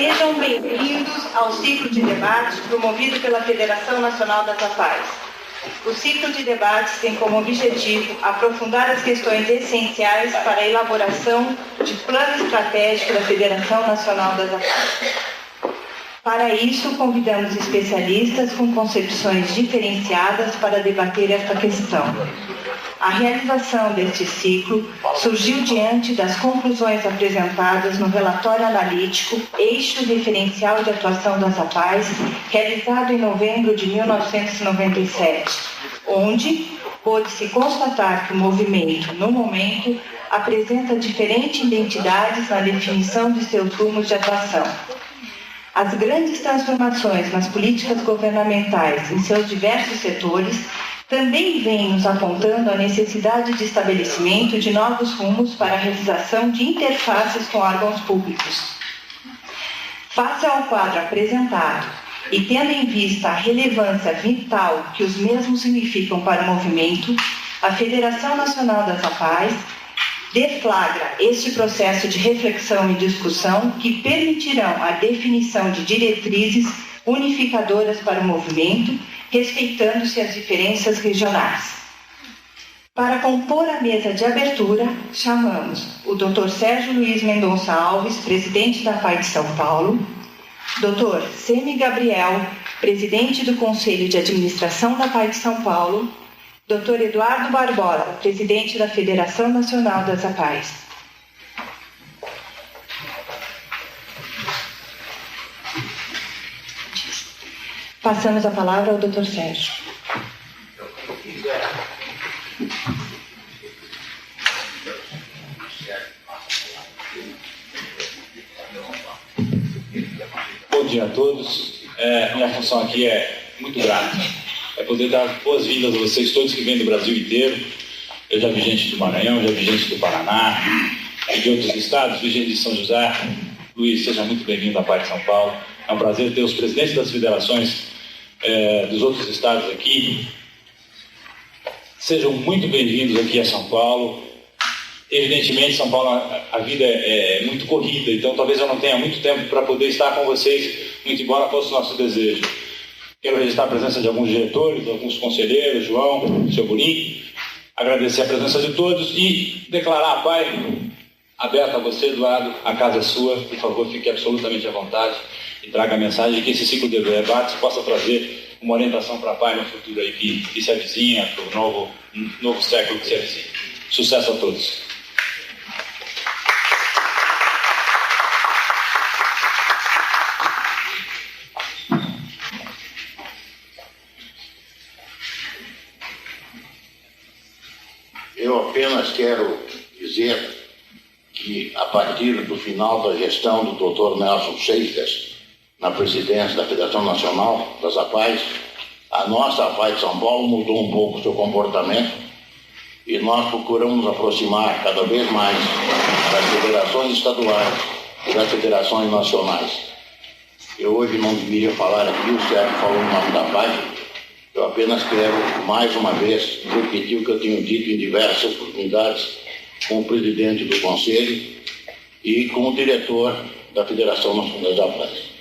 Sejam bem-vindos ao ciclo de debates promovido pela Federação Nacional das APAES. O ciclo de debates tem como objetivo aprofundar as questões essenciais para a elaboração de plano estratégico da Federação Nacional das APAES. Para isso, convidamos especialistas com concepções diferenciadas para debater esta questão. A realização deste ciclo surgiu diante das conclusões apresentadas no relatório analítico Eixo Referencial de Atuação das APAES, realizado em novembro de 1997, onde pôde-se constatar que o movimento, no momento, apresenta diferentes identidades na definição de seus rumos de atuação. As grandes transformações nas políticas governamentais em seus diversos setores também vêm nos apontando a necessidade de estabelecimento de novos rumos para a realização de interfaces com órgãos públicos. Face ao quadro apresentado e tendo em vista a relevância vital que os mesmos significam para o movimento, a Federação Nacional das APAES deflagra este processo de reflexão e discussão que permitirão a definição de diretrizes unificadoras para o movimento, respeitando-se as diferenças regionais. Para compor a mesa de abertura, chamamos o Dr. Sérgio Luiz Mendonça Alves, presidente da APAE de São Paulo, Dr. Semi Gabriel, presidente do Conselho de Administração da APAE de São Paulo, Dr. Eduardo Barbosa, presidente da Federação Nacional das APAES. Passamos a palavra ao Dr. Sérgio. Bom dia a todos. Minha função aqui é muito grata. É poder dar boas-vindas a vocês todos que vêm do Brasil inteiro. Eu já vi gente do Maranhão, já vi gente do Paraná, de outros estados, vi gente de São José. Luiz, seja muito bem-vindo à APAE de São Paulo. É um prazer ter os presidentes das federações dos outros estados aqui. Sejam muito bem-vindos aqui a São Paulo. Evidentemente, São Paulo, a vida é muito corrida, então talvez eu não tenha muito tempo para poder estar com vocês, muito embora fosse o nosso desejo. Quero registrar a presença de alguns diretores, de alguns conselheiros, João, seu Burim, agradecer a presença de todos e declarar a APAE aberta a você, Eduardo, a casa é sua, por favor, fique absolutamente à vontade e traga a mensagem de que esse ciclo de debates possa trazer uma orientação para a APAE no futuro aí que se avizinha, para o novo século que se avizinha. Sucesso a todos. Eu apenas quero dizer que, a partir do final da gestão do Dr. Nelson Seixas, na presidência da Federação Nacional das APAES, a nossa APAE de São Paulo mudou um pouco o seu comportamento e nós procuramos nos aproximar cada vez mais das federações estaduais e das federações nacionais. Eu hoje não deveria falar aqui, o Sérgio falou o nome da APAE. Eu apenas quero, mais uma vez, repetir o que eu tenho dito em diversas oportunidades com o presidente do Conselho e com o diretor da Federação Nacional das APAES.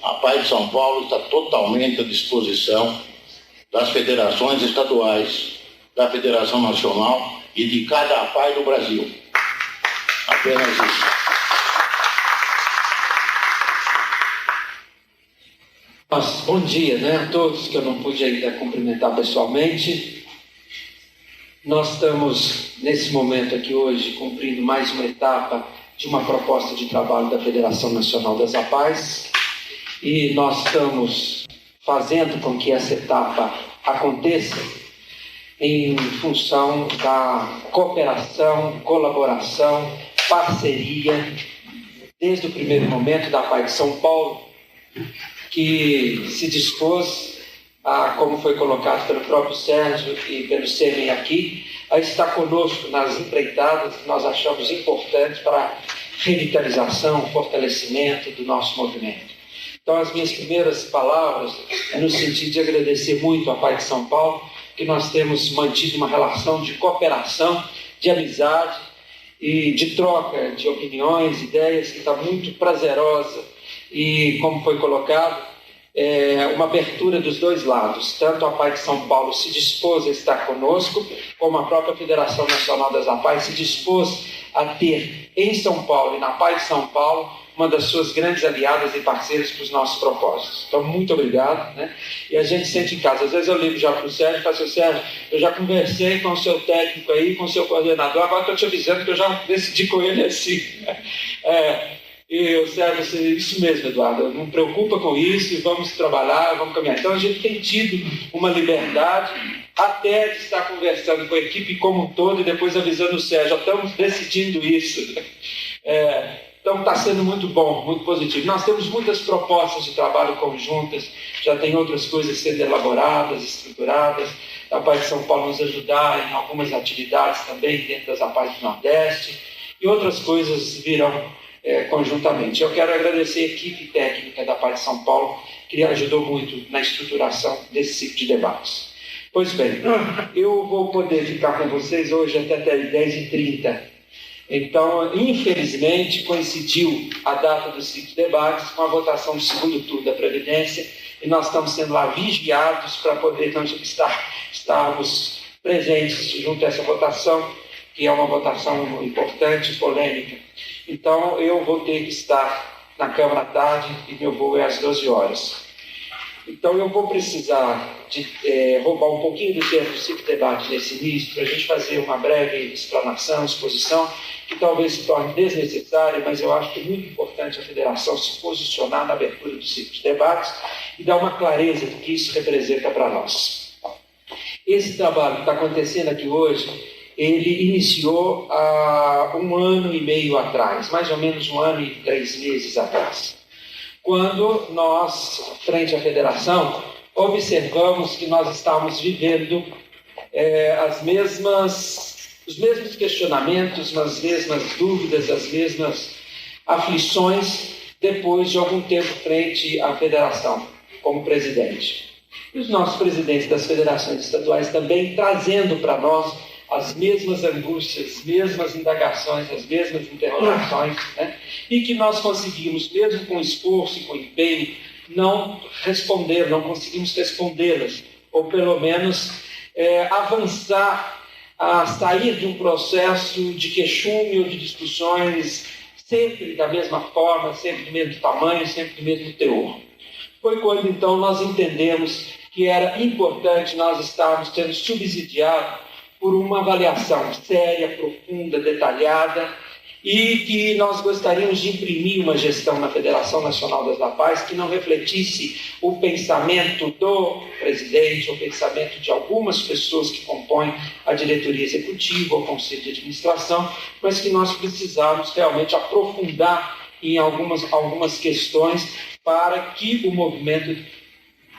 A APAE de São Paulo está totalmente à disposição das federações estaduais, da Federação Nacional e de cada APAE do Brasil. Apenas isso. Bom dia, a todos que eu não pude ainda cumprimentar pessoalmente. Nós estamos, nesse momento aqui hoje, cumprindo mais uma etapa de uma proposta de trabalho da Federação Nacional das APAES e nós estamos fazendo com que essa etapa aconteça em função da cooperação, colaboração, parceria, desde o primeiro momento da APAE de São Paulo, que se dispôs, como foi colocado pelo próprio Sérgio e pelo Semi aqui, a estar conosco nas empreitadas que nós achamos importantes para a revitalização, fortalecimento do nosso movimento. Então, as minhas primeiras palavras é no sentido de agradecer muito à APAE de São Paulo, que nós temos mantido uma relação de cooperação, de amizade e de troca de opiniões, ideias, que está muito prazerosa e, como foi colocado, uma abertura dos dois lados. Tanto a APAI de São Paulo se dispôs a estar conosco, como a própria Federação Nacional das APAI se dispôs a ter em São Paulo e na APAI de São Paulo uma das suas grandes aliadas e parceiras para os nossos propósitos. Então, muito obrigado, né? E a gente sente em casa. Às vezes eu ligo já para o Sérgio e falo assim: Sérgio, eu já conversei com o seu técnico aí, com o seu coordenador, agora estou te avisando que eu já decidi com ele assim. E o Sérgio disse: isso mesmo, Eduardo, não preocupa com isso, vamos trabalhar, vamos caminhar. Então, a gente tem tido uma liberdade até de estar conversando com a equipe como um todo e depois avisando o Sérgio: já estamos decidindo isso. Então está sendo muito bom, muito positivo. Nós temos muitas propostas de trabalho conjuntas, já tem outras coisas sendo elaboradas, estruturadas. A APAI de São Paulo nos ajudar em algumas atividades também dentro das APAI do Nordeste, e outras coisas virão conjuntamente. Eu quero agradecer a equipe técnica da APAI de São Paulo, que ajudou muito na estruturação desse ciclo de debates. Pois bem, eu vou poder ficar com vocês hoje até 10h30. Então, infelizmente, coincidiu a data do ciclo de debates com a votação do segundo turno da Previdência, e nós estamos sendo lá vigiados para poder estarmos presentes junto a essa votação, que é uma votação importante e polêmica. Então, eu vou ter que estar na Câmara à tarde e meu voo é às 12 horas. Então, eu vou precisar de roubar um pouquinho do tempo do ciclo de debate nesse início, para a gente fazer uma breve explanação, exposição, que talvez se torne desnecessária, mas eu acho que é muito importante a Federação se posicionar na abertura do ciclo de debates e dar uma clareza do que isso representa para nós. Esse trabalho que está acontecendo aqui hoje, ele iniciou há 1 ano e meio atrás, mais ou menos 1 ano e 3 meses atrás, quando nós, frente à Federação, observamos que nós estávamos vivendo os mesmos questionamentos, as mesmas dúvidas, as mesmas aflições, depois de algum tempo frente à Federação, como presidente. E os nossos presidentes das federações estaduais também trazendo para nós as mesmas angústias, as mesmas indagações, as mesmas interrogações, né? E que nós conseguimos, mesmo com esforço e com empenho, não conseguimos respondê-las, ou pelo menos avançar a sair de um processo de queixume ou de discussões sempre da mesma forma, sempre do mesmo tamanho, sempre do mesmo teor. Foi quando então nós entendemos que era importante nós estarmos sendo subsidiados por uma avaliação séria, profunda, detalhada, e que nós gostaríamos de imprimir uma gestão na Federação Nacional das APAIs que não refletisse o pensamento do presidente, o pensamento de algumas pessoas que compõem a diretoria executiva ou o conselho de administração, mas que nós precisamos realmente aprofundar em algumas questões para que o movimento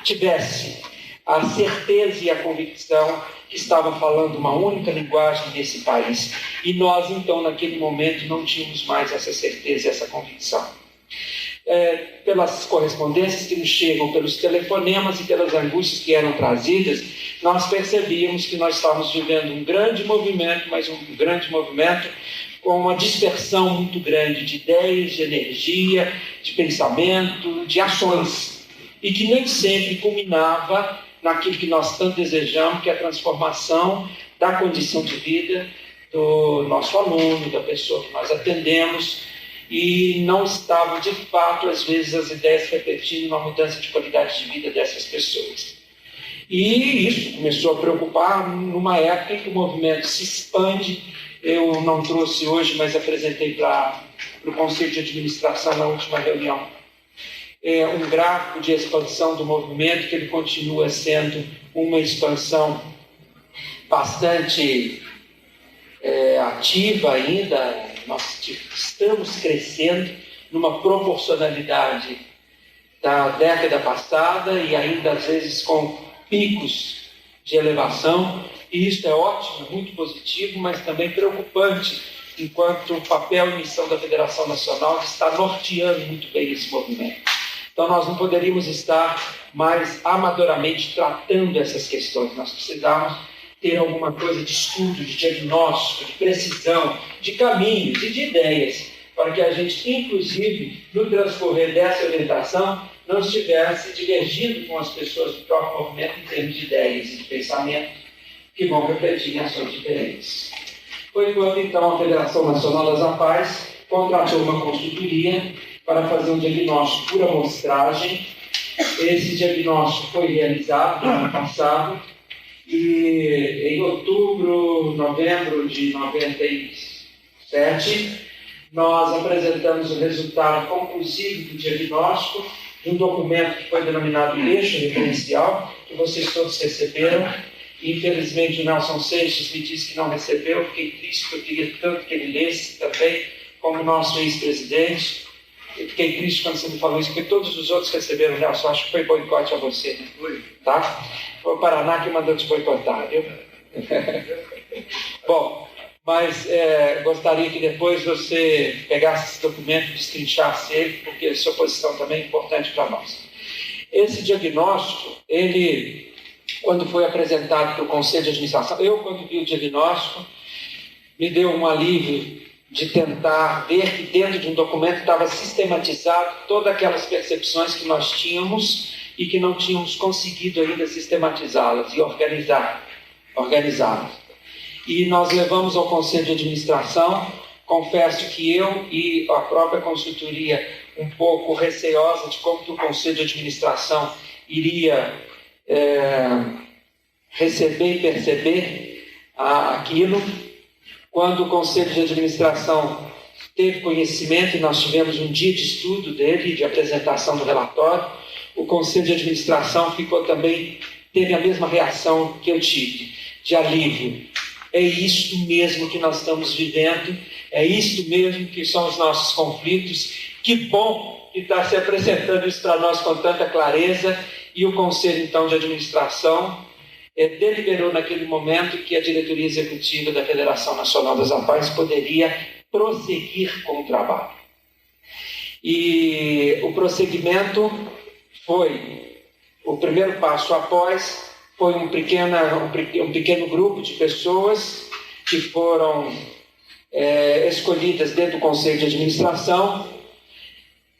tivesse a certeza e a convicção que estava falando uma única linguagem nesse país. E nós, então, naquele momento, não tínhamos mais essa certeza e essa convicção. Pelas correspondências que nos chegam, pelos telefonemas e pelas angústias que eram trazidas, nós percebíamos que nós estávamos vivendo um grande movimento, mas um grande movimento com uma dispersão muito grande de ideias, de energia, de pensamento, de ações, e que nem sempre culminava naquilo que nós tanto desejamos, que é a transformação da condição de vida do nosso aluno, da pessoa que nós atendemos, e não estavam, de fato, às vezes, as ideias refletindo uma mudança de qualidade de vida dessas pessoas. E isso começou a preocupar numa época em que o movimento se expande. Eu não trouxe hoje, mas apresentei para o Conselho de Administração na última reunião um gráfico de expansão do movimento, que ele continua sendo uma expansão bastante ativa ainda. Nós estamos crescendo numa proporcionalidade da década passada e ainda às vezes com picos de elevação, e isso é ótimo, muito positivo, mas também preocupante, enquanto o papel e missão da Federação Nacional está norteando muito bem esse movimento. Então, nós não poderíamos estar mais amadoramente tratando essas questões. Nós precisamos ter alguma coisa de estudo, de diagnóstico, de precisão, de caminhos e de ideias para que a gente, inclusive, no transcorrer dessa orientação, não estivesse divergindo com as pessoas do próprio movimento em termos de ideias e de pensamento que vão refletir em ações diferentes. Foi quando, então, a Federação Nacional das APAES contratou uma consultoria para fazer um diagnóstico por amostragem. Esse diagnóstico foi realizado no ano passado e em outubro, novembro de 97, nós apresentamos o resultado conclusivo do diagnóstico de um documento que foi denominado Eixo Referencial, que vocês todos receberam. Infelizmente, o Nelson Seixas me disse que não recebeu. Eu fiquei triste, porque eu queria tanto que ele lesse também, como o nosso ex-presidente. Eu fiquei triste quando você me falou isso, porque todos os outros receberam, Nelson. Acho que foi boicote a você, né? Tá? Foi o Paraná que mandou te boicotar, viu? Bom, mas gostaria que depois você pegasse esse documento e destrinchasse ele, porque a sua posição também é importante para nós. Esse diagnóstico, ele, quando foi apresentado para o Conselho de Administração, eu, quando vi o diagnóstico, me deu um alívio de tentar ver que dentro de um documento estava sistematizado todas aquelas percepções que nós tínhamos e que não tínhamos conseguido ainda sistematizá-las e organizá-las. E nós levamos ao Conselho de Administração. Confesso que eu e a própria consultoria um pouco receosa de como que o Conselho de Administração iria receber e perceber aquilo. Quando o Conselho de Administração teve conhecimento, e nós tivemos um dia de estudo dele, de apresentação do relatório, o Conselho de Administração teve a mesma reação que eu tive, de alívio. É isto mesmo que nós estamos vivendo, é isto mesmo que são os nossos conflitos. Que bom que está se apresentando isso para nós com tanta clareza. E o Conselho, então, de Administração deliberou naquele momento que a diretoria executiva da Federação Nacional das APAES poderia prosseguir com o trabalho. E o prosseguimento foi, o primeiro passo após, foi um pequeno grupo de pessoas que foram escolhidas dentro do Conselho de Administração,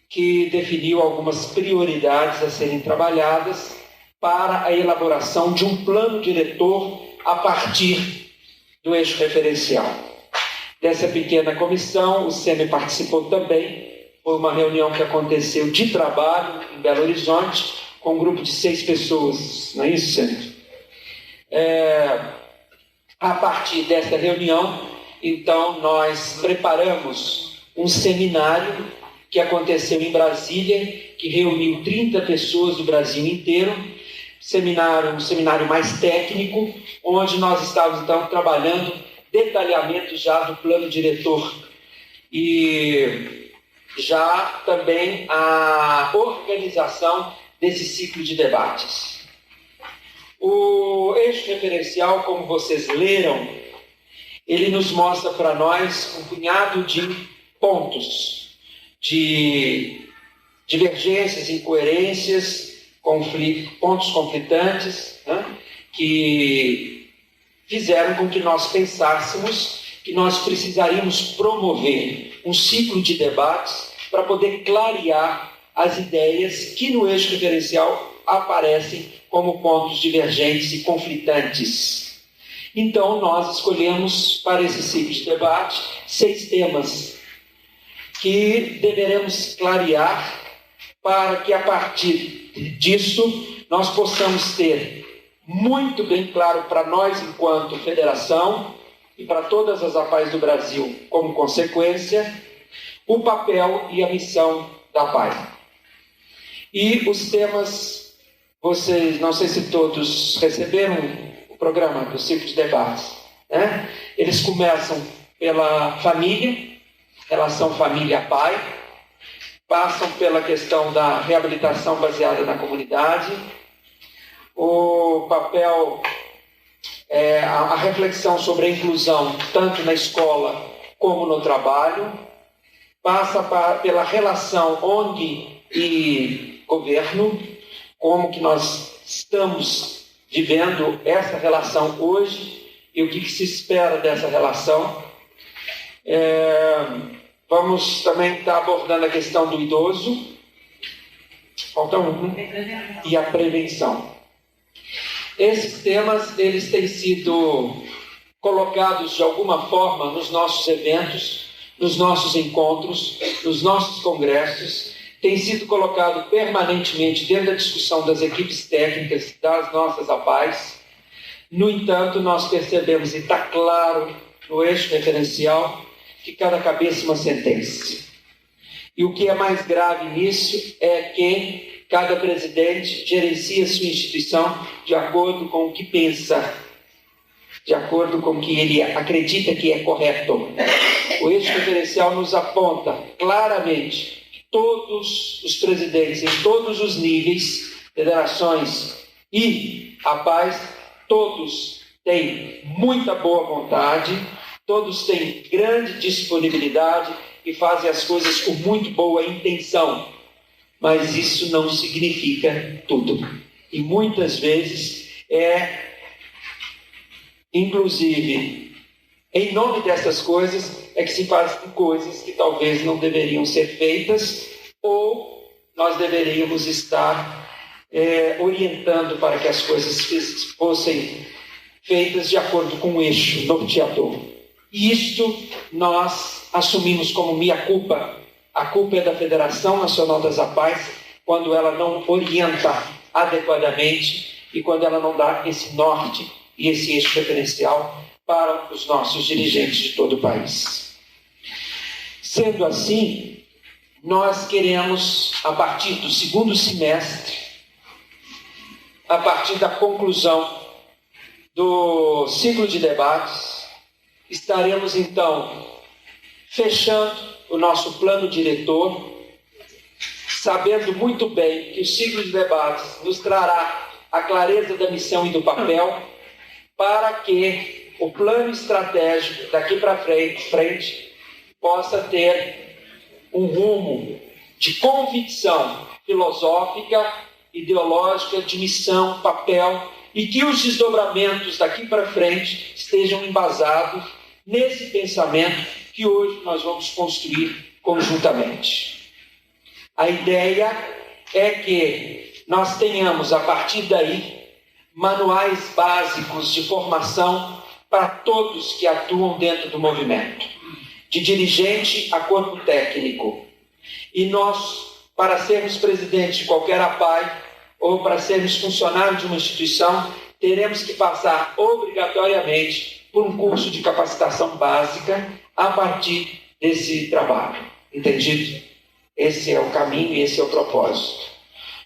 que definiu algumas prioridades a serem trabalhadas para a elaboração de um plano diretor a partir do eixo referencial. Dessa pequena comissão, o SEME participou também. Foi uma reunião que aconteceu de trabalho em Belo Horizonte, com um grupo de 6 pessoas, não é isso, SEME? A partir dessa reunião, então, nós preparamos um seminário que aconteceu em Brasília, que reuniu 30 pessoas do Brasil inteiro, um seminário mais técnico, onde nós estávamos, então, trabalhando detalhamento já do plano diretor e já também a organização desse ciclo de debates. O eixo referencial, como vocês leram, ele nos mostra para nós um punhado de pontos, de divergências, incoerências, pontos conflitantes, né, que fizeram com que nós pensássemos que nós precisaríamos promover um ciclo de debates para poder clarear as ideias que no eixo referencial aparecem como pontos divergentes e conflitantes. Então, nós escolhemos para esse ciclo de debate 6 temas que deveremos clarear para que, a partir disso, nós possamos ter muito bem claro para nós, enquanto federação, e para todas as APAES do Brasil, como consequência, o papel e a missão da APAE. E os temas, vocês, não sei se todos receberam o programa do ciclo de debates, né? Eles começam pela família, relação família-pai, passam pela questão da reabilitação baseada na comunidade, o papel, a reflexão sobre a inclusão, tanto na escola como no trabalho, passa pela relação ONG e governo, como que nós estamos vivendo essa relação hoje e o que se espera dessa relação. Vamos também estar abordando a questão do idoso, falta um, e a prevenção. Esses temas, eles têm sido colocados de alguma forma nos nossos eventos, nos nossos encontros, nos nossos congressos, têm sido colocado permanentemente dentro da discussão das equipes técnicas das nossas APAES. No entanto, nós percebemos, e está claro no eixo referencial, que cada cabeça é uma sentença. E o que é mais grave nisso é que cada presidente gerencia sua instituição de acordo com o que pensa, de acordo com o que ele acredita que é correto. O eixo referencial nos aponta claramente que todos os presidentes em todos os níveis, federações e APAES, todos têm muita boa vontade, todos têm grande disponibilidade e fazem as coisas com muito boa intenção. Mas isso não significa tudo. E muitas vezes inclusive, em nome dessas coisas, é que se fazem coisas que talvez não deveriam ser feitas, ou nós deveríamos estar orientando para que as coisas fossem feitas de acordo com o eixo norteador. E isto nós assumimos como minha culpa. A culpa é da Federação Nacional das APAES quando ela não orienta adequadamente e quando ela não dá esse norte e esse eixo referencial para os nossos dirigentes de todo o país. Sendo assim, nós queremos, a partir do segundo semestre, a partir da conclusão do ciclo de debates, estaremos então fechando o nosso plano diretor, sabendo muito bem que o ciclo de debates nos trará a clareza da missão e do papel para que o plano estratégico daqui para frente possa ter um rumo de convicção filosófica, ideológica, de missão, papel, e que os desdobramentos daqui para frente estejam embasados nesse pensamento que hoje nós vamos construir conjuntamente. A ideia é que nós tenhamos, a partir daí, manuais básicos de formação para todos que atuam dentro do movimento, de dirigente a corpo técnico. E nós, para sermos presidente de qualquer APAE ou para sermos funcionários de uma instituição, teremos que passar obrigatoriamente por um curso de capacitação básica a partir desse trabalho. Entendido? Esse é o caminho e esse é o propósito.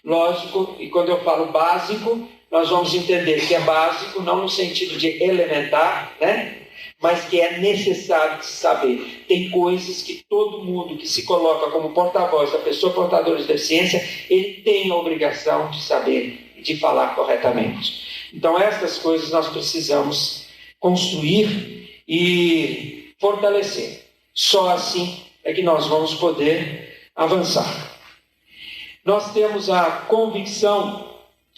Lógico, e quando eu falo básico, nós vamos entender que é básico não no sentido de elementar, né? Mas que é necessário de se saber. Tem coisas que todo mundo que se coloca como porta-voz da pessoa portadora de deficiência, ele tem a obrigação de saber e de falar corretamente. Então, essas coisas nós precisamos construir e fortalecer. Só assim é que nós vamos poder avançar. Nós temos a convicção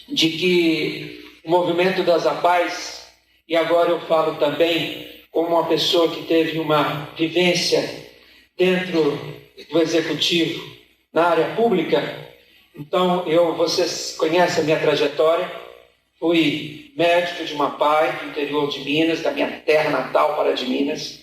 de que o movimento das APAES, e agora eu falo também como uma pessoa que teve uma vivência dentro do executivo na área pública, então vocês conhecem a minha trajetória, fui médico de uma APAE do interior de Minas, da minha terra natal, Pará de Minas,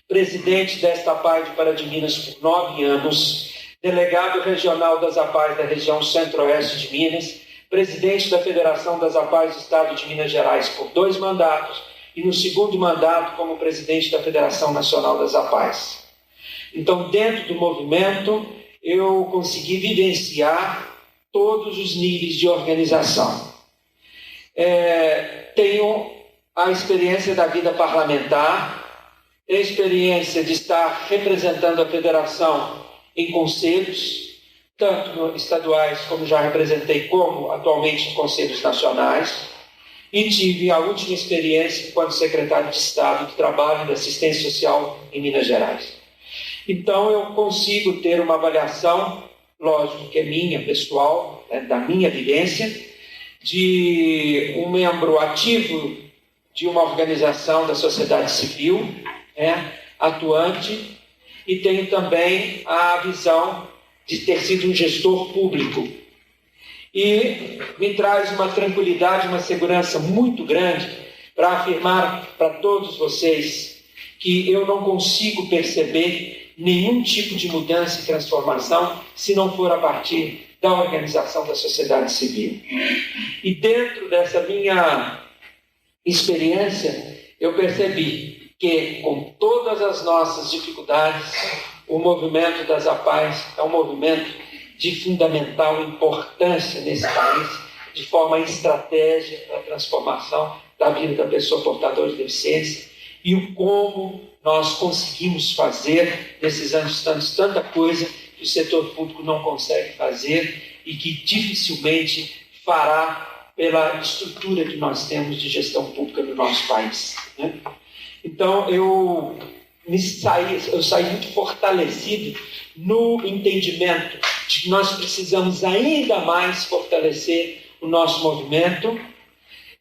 presidente desta APAE de Pará de Minas por 9 anos, delegado regional das APAES da região centro-oeste de Minas, presidente da Federação das APAES do Estado de Minas Gerais por 2 mandatos e no segundo mandato como presidente da Federação Nacional das APAES. Então, dentro do movimento, eu consegui vivenciar todos os níveis de organização. Tenho a experiência da vida parlamentar, a experiência de estar representando a federação em conselhos, tanto estaduais como já representei, como atualmente em conselhos nacionais, e tive a última experiência enquanto secretário de Estado de Trabalho e da Assistência Social em Minas Gerais. Então eu consigo ter uma avaliação, lógico que é minha, pessoal, da minha vivência, de um membro ativo de uma organização da sociedade civil, atuante, e tenho também a visão de ter sido um gestor público. E me traz uma tranquilidade, uma segurança muito grande para afirmar para todos vocês que eu não consigo perceber nenhum tipo de mudança e transformação se não for a partir da organização da sociedade civil. E dentro dessa minha experiência, eu percebi que, com todas as nossas dificuldades, o movimento das APAES é um movimento de fundamental importância nesse país, de forma estratégica para a transformação da vida da pessoa portadora de deficiência, e o como nós conseguimos fazer nesses anos tanta coisa que o setor público não consegue fazer e que dificilmente fará pela estrutura que nós temos de gestão pública no nosso país, né? Então, eu saí muito fortalecido no entendimento de que nós precisamos ainda mais fortalecer o nosso movimento.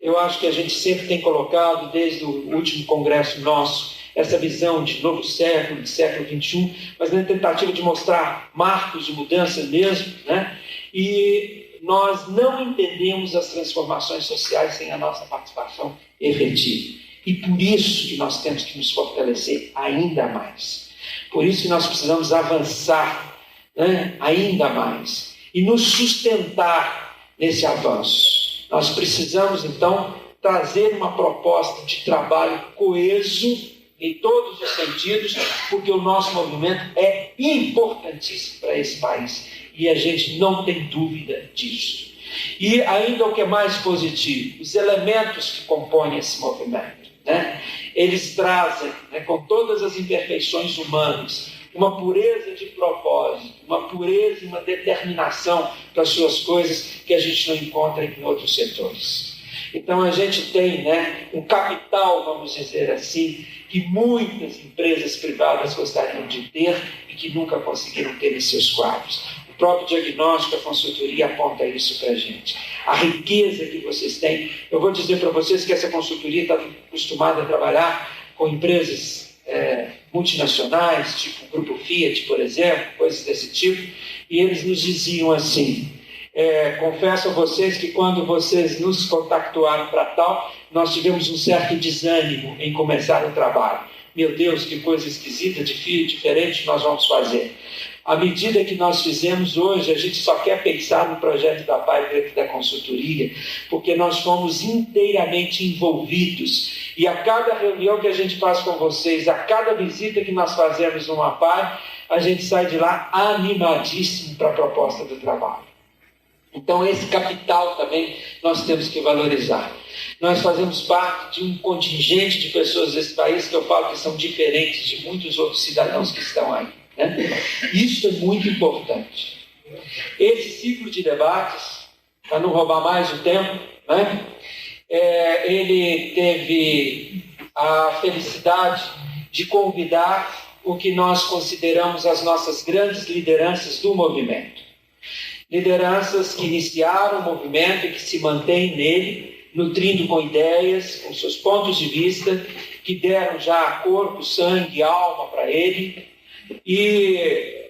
Eu acho que a gente sempre tem colocado, desde o último congresso nosso, essa visão de novo século, de século XXI, mas na tentativa de mostrar marcos de mudança mesmo, né? E nós não entendemos as transformações sociais sem a nossa participação efetiva. E por isso que nós temos que nos fortalecer ainda mais. Por isso que nós precisamos avançar, né, ainda mais e nos sustentar nesse avanço. Nós precisamos, então, trazer uma proposta de trabalho coeso em todos os sentidos, porque o nosso movimento é importantíssimo para esse país e a gente não tem dúvida disso. E ainda o que é mais positivo, os elementos que compõem esse movimento, né? Eles trazem, né, com todas as imperfeições humanas, uma pureza de propósito, uma pureza e uma determinação para as suas coisas que a gente não encontra em outros setores. Então a gente tem, né, um capital, vamos dizer assim, que muitas empresas privadas gostariam de ter e que nunca conseguiram ter em seus quadros. O próprio diagnóstico, a consultoria aponta isso para a gente. A riqueza que vocês têm. Eu vou dizer para vocês que essa consultoria está acostumada a trabalhar com empresas multinacionais, tipo o Grupo Fiat, por exemplo, coisas desse tipo, e eles nos diziam assim, confesso a vocês que quando vocês nos contactaram para tal, nós tivemos um certo desânimo em começar o trabalho. Meu Deus, que coisa esquisita, diferente nós vamos fazer. À medida que nós fizemos hoje, a gente só quer pensar no projeto da PAI dentro da consultoria, porque nós fomos inteiramente envolvidos. E a cada reunião que a gente faz com vocês, a cada visita que nós fazemos numa PAI, a gente sai de lá animadíssimo para a proposta do trabalho. Então, esse capital também nós temos que valorizar. Nós fazemos parte de um contingente de pessoas desse país que eu falo que são diferentes de muitos outros cidadãos que estão aí, né? Isso é muito importante. Esse ciclo de debates, para não roubar mais o tempo, né? Ele teve a felicidade de convidar o que nós consideramos as nossas grandes lideranças do movimento. Lideranças que iniciaram o movimento e que se mantêm nele, nutrindo com ideias, com seus pontos de vista, que deram já corpo, sangue e alma para ele. E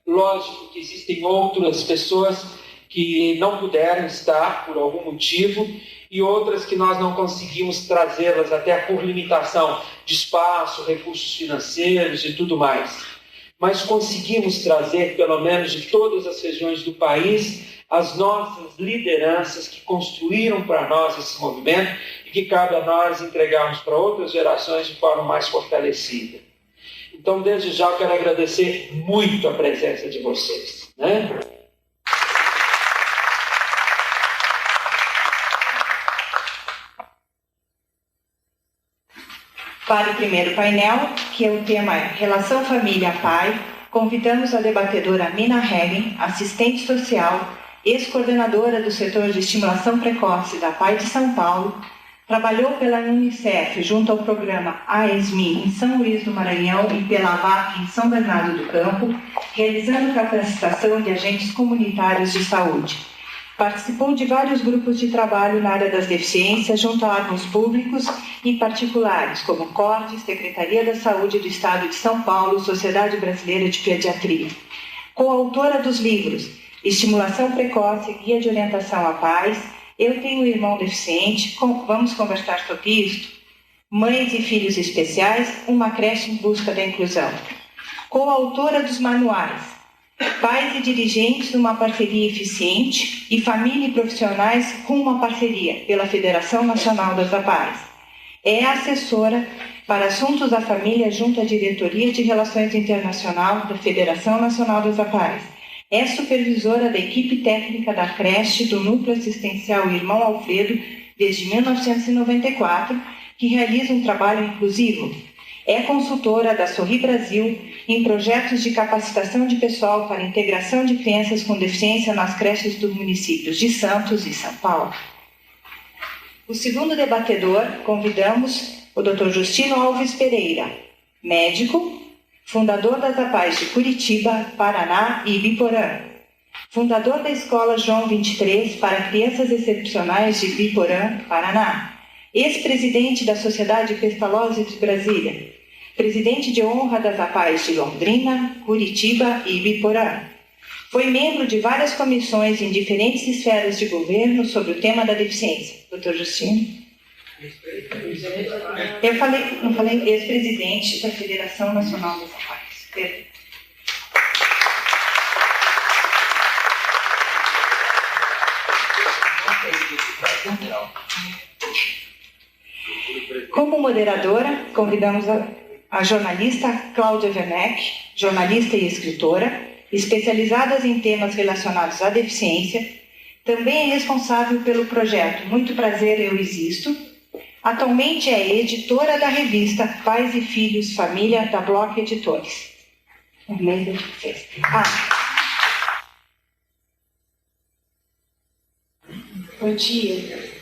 lógico que existem outras pessoas que não puderam estar por algum motivo e outras que nós não conseguimos trazê-las até por limitação de espaço, recursos financeiros e tudo mais. Mas conseguimos trazer, pelo menos de todas as regiões do país, as nossas lideranças que construíram para nós esse movimento e que cabe a nós entregarmos para outras gerações de forma mais fortalecida. Então, desde já, eu quero agradecer muito a presença de vocês, né? Para o primeiro painel, que é o tema Relação Família-Pai, convidamos a debatedora Mina Hegen, assistente social, ex-coordenadora do setor de estimulação precoce da PAI de São Paulo, trabalhou pela Unicef junto ao programa AESMI em São Luís do Maranhão e pela AVAC em São Bernardo do Campo, realizando capacitação de agentes comunitários de saúde. Participou de vários grupos de trabalho na área das deficiências junto a órgãos públicos e particulares, como o CORDES, Secretaria da Saúde do Estado de São Paulo, Sociedade Brasileira de Pediatria. Coautora dos livros Estimulação Precoce, Guia de Orientação à Pais, Eu Tenho um Irmão Deficiente, Vamos Conversar sobre Isto, Mães e Filhos Especiais, Uma Creche em Busca da Inclusão. Coautora dos manuais Pais e Dirigentes numa Parceria Eficiente e Família e Profissionais com uma Parceria pela Federação Nacional das APAES. É assessora para Assuntos da Família junto à Diretoria de Relações Internacional da Federação Nacional das APAES. É supervisora da equipe técnica da creche do Núcleo Assistencial Irmão Alfredo desde 1994, que realiza um trabalho inclusivo. É consultora da Sorri Brasil em projetos de capacitação de pessoal para integração de crianças com deficiência nas creches dos municípios de Santos e São Paulo. O segundo debatedor, convidamos o Dr. Justino Alves Pereira, médico, fundador das APAES de Curitiba, Paraná e Ibiporã, fundador da Escola João 23 para Crianças Excepcionais de Ibiporã, Paraná, ex-presidente da Sociedade Pestalozzi de Brasília, presidente de honra das APAES de Londrina, Curitiba e Ibiporã. Foi membro de várias comissões em diferentes esferas de governo sobre o tema da deficiência. Dr. Justino? Não falei ex-presidente da Federação Nacional das APAES. Perdão. Como moderadora, convidamos a jornalista Cláudia Werneck, jornalista e escritora, especializadas em temas relacionados à deficiência. Também é responsável pelo projeto Muito Prazer, Eu Existo. Atualmente é editora da revista Pais e Filhos Família, da Bloch Editores. Bom dia.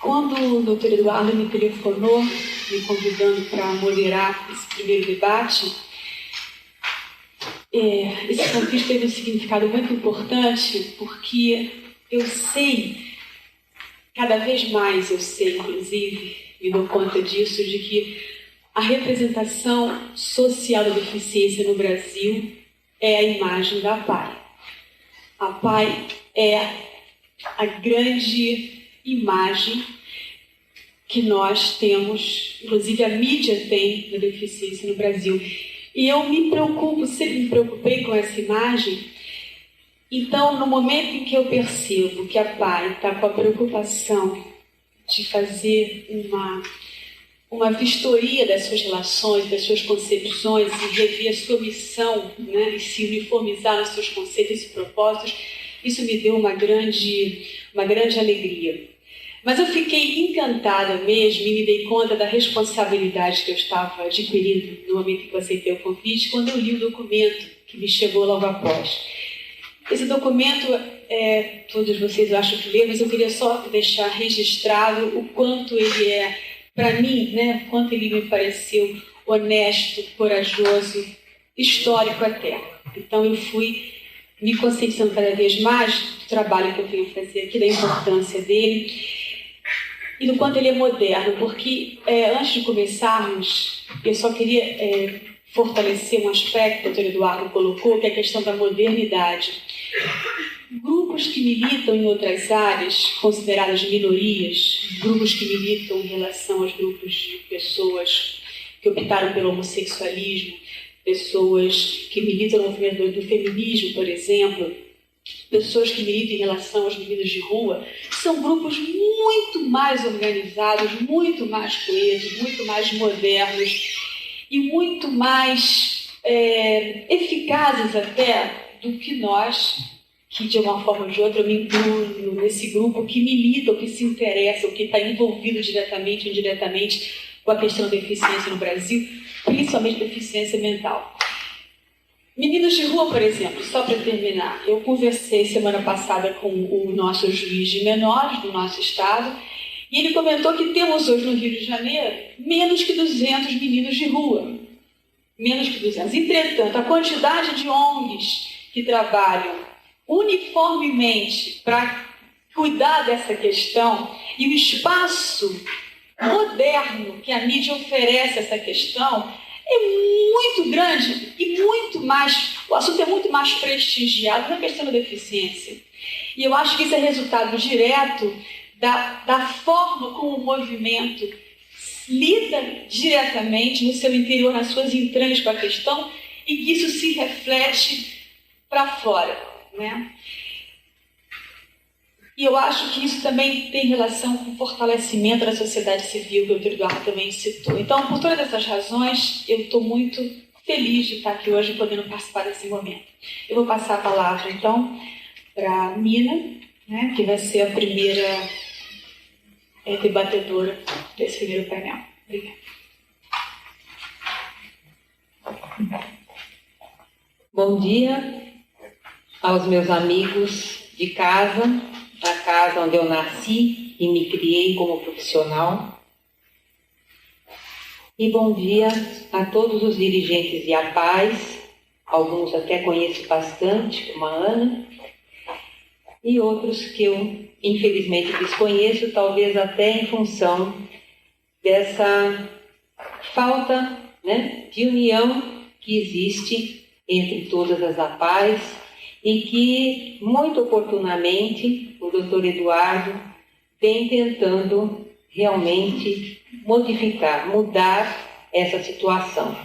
Quando o doutor Eduardo me telefonou, me convidando para moderar esse primeiro debate, esse convite teve um significado muito importante, porque eu sei, cada vez mais eu sei, inclusive, me dou conta disso, de que a representação social da deficiência no Brasil é a imagem da APAE. A APAE é a grande imagem que nós temos, inclusive a mídia tem, da deficiência no Brasil. E eu me preocupo, sempre me preocupei com essa imagem. Então, no momento em que eu percebo que a APAE está com a preocupação de fazer uma vistoria das suas relações, das suas concepções, e rever a sua missão, né, e se uniformizar nos seus conceitos e propósitos, isso me deu uma grande alegria. Mas eu fiquei encantada mesmo e me dei conta da responsabilidade que eu estava adquirindo no momento em que eu aceitei o convite, quando eu li o documento que me chegou logo após. Esse documento, todos vocês eu acho que leram, mas eu queria só deixar registrado o quanto ele é, para mim, né, o quanto ele me pareceu honesto, corajoso, histórico até. Então eu fui me conscientizando cada vez mais do trabalho que eu venho fazer aqui, da importância dele e do quanto ele é moderno, porque antes de começarmos, eu só queria fortalecer um aspecto que o Dr. Eduardo colocou, que é a questão da modernidade. Grupos que militam em outras áreas, consideradas minorias, grupos que militam em relação aos grupos de pessoas que optaram pelo homossexualismo, pessoas que militam no movimento do feminismo, por exemplo, pessoas que militam em relação aos meninos de rua, são grupos muito mais organizados, muito mais coesos, muito mais modernos e muito mais eficazes até do que nós, que de uma forma ou de outra eu me incluo nesse grupo que milita, que se interessa, que está envolvido diretamente ou indiretamente com a questão da deficiência no Brasil, principalmente deficiência mental. Meninos de rua, por exemplo, só para terminar, eu conversei semana passada com o nosso juiz de menores do nosso estado e ele comentou que temos hoje no Rio de Janeiro menos que 200 meninos de rua. Menos que 200. Entretanto, a quantidade de ONGs que trabalham uniformemente para cuidar dessa questão, e o espaço moderno que a mídia oferece a essa questão é muito grande e muito mais, o assunto é muito mais prestigiado na questão da deficiência. E eu acho que isso é resultado direto da forma como o movimento lida diretamente no seu interior, nas suas entranhas com a questão, e que isso se reflete para fora, né? E eu acho que isso também tem relação com o fortalecimento da sociedade civil, que o Dr. Eduardo também citou. Então, por todas essas razões, eu estou muito feliz de estar aqui hoje podendo participar desse momento. Eu vou passar a palavra, então, para a Nina, né, que vai ser a primeira debatedora desse primeiro painel. Obrigada. Bom dia aos meus amigos de casa, a casa onde eu nasci e me criei como profissional. E bom dia a todos os dirigentes de APAES, alguns até conheço bastante, como a Ana, e outros que eu infelizmente desconheço, talvez até em função dessa falta, né, de união que existe entre todas as APAES, e que, muito oportunamente, o Dr. Eduardo vem tentando realmente mudar essa situação.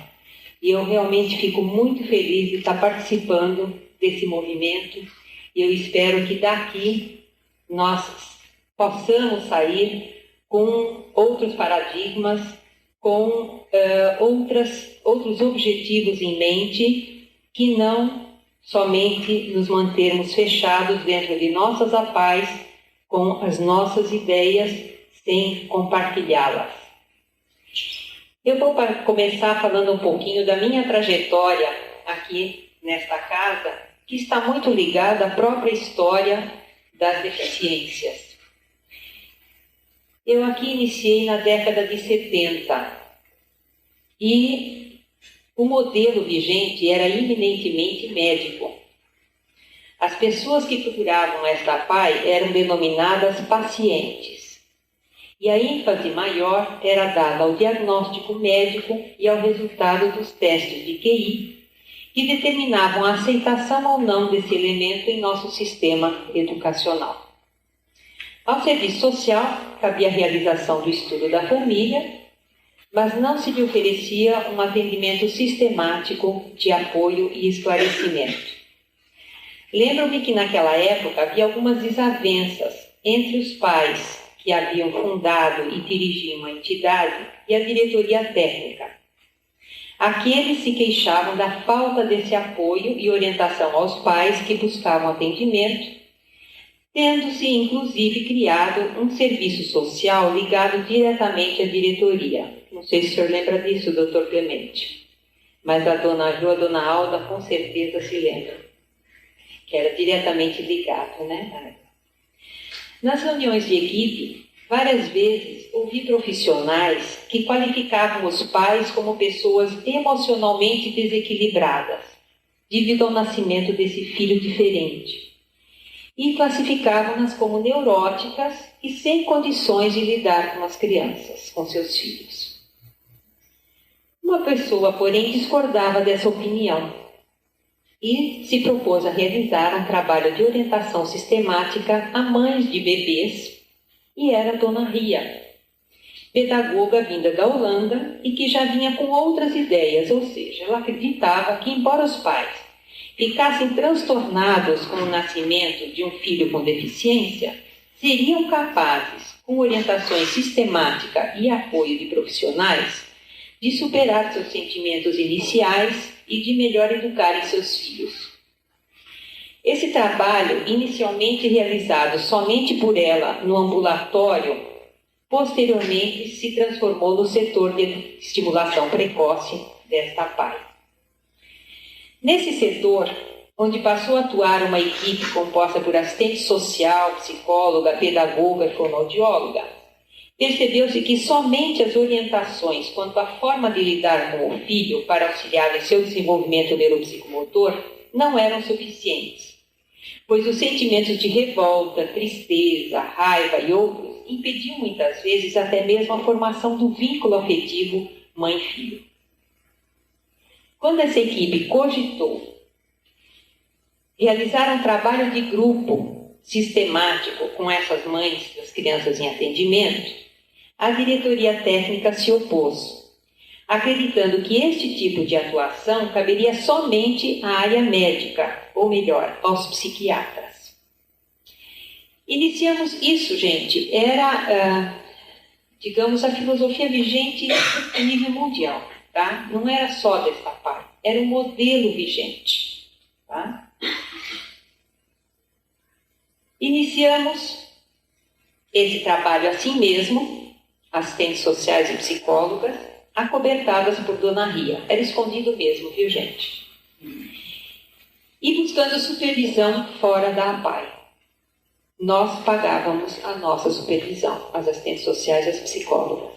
E eu realmente fico muito feliz de estar participando desse movimento, e eu espero que daqui nós possamos sair com outros paradigmas, com outros objetivos em mente, que não somente nos mantermos fechados dentro de nossas APAES com as nossas ideias sem compartilhá-las. Eu vou começar falando um pouquinho da minha trajetória aqui nesta casa, que está muito ligada à própria história das deficiências. Eu aqui iniciei na década de 70 e o modelo vigente era eminentemente médico. As pessoas que procuravam esta APAE eram denominadas pacientes. E a ênfase maior era dada ao diagnóstico médico e ao resultado dos testes de QI, que determinavam a aceitação ou não desse elemento em nosso sistema educacional. Ao serviço social, cabia a realização do estudo da família, mas não se lhe oferecia um atendimento sistemático de apoio e esclarecimento. Lembro-me que naquela época havia algumas desavenças entre os pais que haviam fundado e dirigiam a entidade e a diretoria técnica. Aqueles se queixavam da falta desse apoio e orientação aos pais que buscavam atendimento, tendo-se inclusive criado um serviço social ligado diretamente à diretoria. Não sei se o senhor lembra disso, doutor Clemente, mas a dona Jo, a dona Alda, com certeza se lembram, que era diretamente ligado, né? Nas reuniões de equipe, várias vezes ouvi profissionais que qualificavam os pais como pessoas emocionalmente desequilibradas, devido ao nascimento desse filho diferente, e classificavam-nas como neuróticas e sem condições de lidar com as crianças, com seus filhos. Uma pessoa, porém, discordava dessa opinião e se propôs a realizar um trabalho de orientação sistemática a mães de bebês, e era a dona Ria, pedagoga vinda da Holanda e que já vinha com outras ideias, ou seja, ela acreditava que, embora os pais ficassem transtornados com o nascimento de um filho com deficiência, seriam capazes, com orientações sistemática e apoio de profissionais, de superar seus sentimentos iniciais e de melhor educarem seus filhos. Esse trabalho, inicialmente realizado somente por ela no ambulatório, posteriormente se transformou no setor de estimulação precoce desta APAE. Nesse setor, onde passou a atuar uma equipe composta por assistente social, psicóloga, pedagoga e fonoaudióloga, percebeu-se que somente as orientações quanto à forma de lidar com o filho para auxiliar em seu desenvolvimento neuropsicomotor não eram suficientes. pois os sentimentos de revolta, tristeza, raiva e outros impediam muitas vezes até mesmo a formação do vínculo afetivo mãe-filho. Quando essa equipe cogitou realizar um trabalho de grupo sistemático com essas mães das crianças em atendimento, a diretoria técnica se opôs, acreditando que este tipo de atuação caberia somente à área médica, ou melhor, aos psiquiatras. Iniciamos isso, gente, era, digamos, a filosofia vigente a nível mundial, tá? Não era só desta parte, era um modelo vigente, tá? Iniciamos esse trabalho assim mesmo, assistentes sociais e psicólogas, acobertadas por Dona Ria. Era escondido mesmo, viu, gente? E buscando supervisão fora da APAE. Nós pagávamos a nossa supervisão, as assistentes sociais e as psicólogas.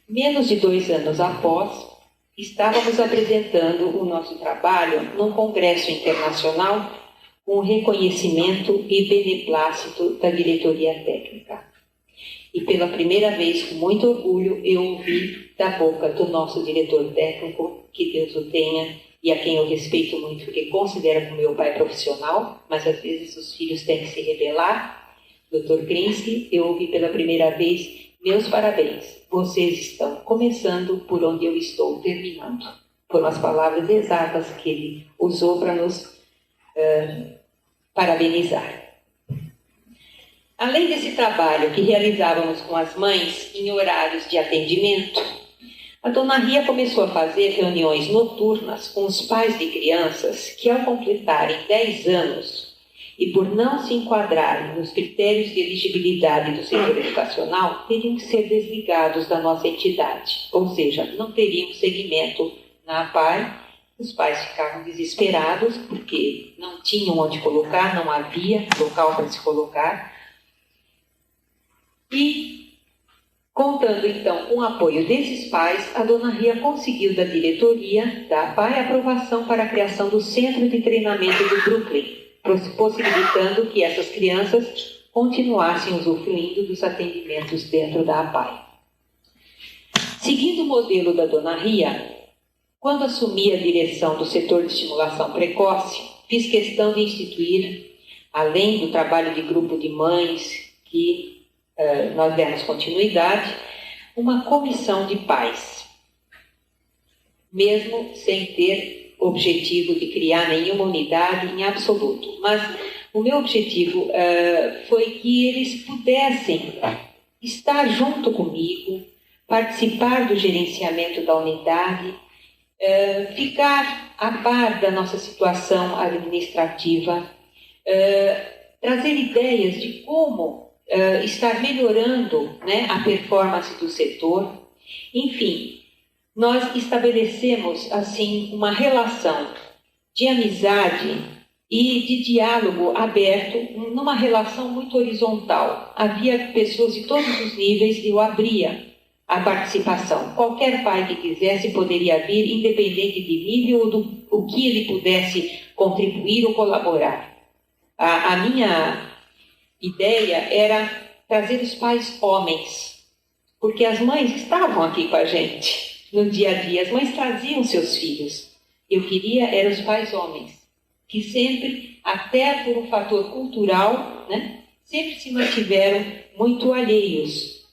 Menos de 2 anos após, estávamos apresentando o nosso trabalho num congresso internacional com reconhecimento e beneplácito da diretoria técnica. E pela primeira vez, com muito orgulho, eu ouvi da boca do nosso diretor técnico, que Deus o tenha, e a quem eu respeito muito, porque considero como meu pai profissional, mas às vezes os filhos têm que se rebelar, Dr. Krinsky, eu ouvi pela primeira vez: meus parabéns, vocês estão começando por onde eu estou terminando. Foram as palavras exatas que ele usou para nos parabenizar. Além desse trabalho que realizávamos com as mães em horários de atendimento, a Dona Ria começou a fazer reuniões noturnas com os pais de crianças que, ao completarem 10 anos e por não se enquadrarem nos critérios de elegibilidade do setor educacional, teriam que ser desligados da nossa entidade, ou seja, não teriam segmento na APAE. Os pais ficavam desesperados porque não tinham onde colocar, não havia local para se colocar. E, contando então com o apoio desses pais, a Dona Ria conseguiu da diretoria da APAE a aprovação para a criação do Centro de Treinamento do Brooklyn, possibilitando que essas crianças continuassem usufruindo dos atendimentos dentro da APAE. Seguindo o modelo da Dona Ria, quando assumi a direção do setor de estimulação precoce, fiz questão de instituir, além do trabalho de grupo de mães que nós demos continuidade, uma comissão de pais, mesmo sem ter objetivo de criar nenhuma unidade em absoluto. Mas o meu objetivo foi que eles pudessem estar junto comigo, participar do gerenciamento da unidade, ficar a par da nossa situação administrativa, trazer ideias de como estar melhorando, né, a performance do setor. Enfim, nós estabelecemos assim uma relação de amizade e de diálogo aberto, numa relação muito horizontal. Havia pessoas de todos os níveis e eu abria a participação. Qualquer pai que quisesse poderia vir, independente de nível ou do que ele pudesse contribuir ou colaborar. A minha ideia era trazer os pais homens, porque as mães estavam aqui com a gente no dia a dia, as mães traziam seus filhos. Eu queria eram os pais homens, que sempre, até por um fator cultural, né, sempre se mantiveram muito alheios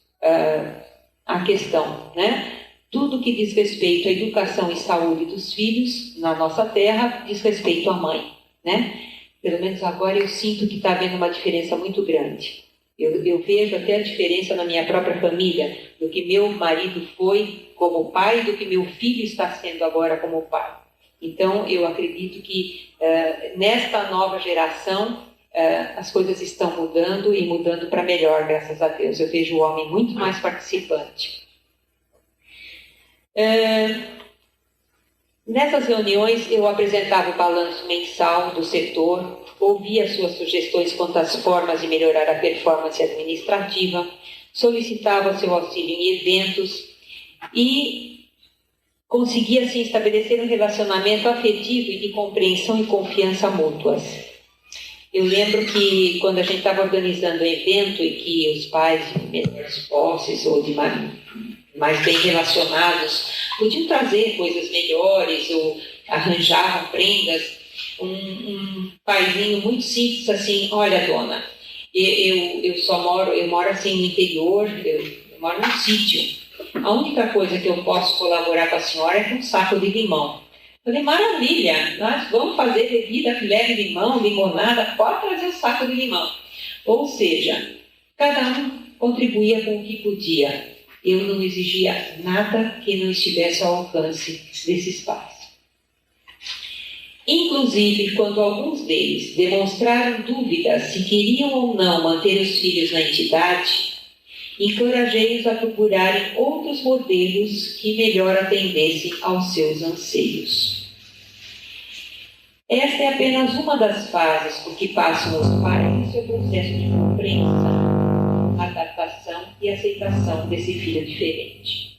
à questão, né? Tudo que diz respeito à educação e saúde dos filhos na nossa terra diz respeito à mãe, né? Pelo menos agora eu sinto que está havendo uma diferença muito grande. Eu vejo até a diferença na minha própria família, do que meu marido foi como pai, do que meu filho está sendo agora como pai. Então, eu acredito que nesta nova geração, as coisas estão mudando e mudando para melhor, graças a Deus. Eu vejo o homem muito mais participante. Nessas reuniões, eu apresentava o balanço mensal do setor, ouvia suas sugestões quanto às formas de melhorar a performance administrativa, solicitava seu auxílio em eventos e conseguia, assim, estabelecer um relacionamento afetivo e de compreensão e confiança mútuas. Eu lembro que quando a gente estava organizando um evento em que os pais de menores posses ou de mais bem relacionados podiam trazer coisas melhores ou arranjavam prendas, um paizinho muito simples assim: olha, dona, eu moro assim no interior, eu moro num sítio. A única coisa que eu posso colaborar com a senhora é com um saco de limão. Eu falei: maravilha, nós vamos fazer bebida, filé de limão, limonada, pode trazer um saco de limão. Ou seja, cada um contribuía com o que podia. Eu não exigia nada que não estivesse ao alcance desses pais. Inclusive, quando alguns deles demonstraram dúvidas se queriam ou não manter os filhos na entidade, encorajei-os a procurarem outros modelos que melhor atendessem aos seus anseios. Esta é apenas uma das fases por que passam os pais no seu processo de compreensão, adaptação e aceitação desse filho diferente.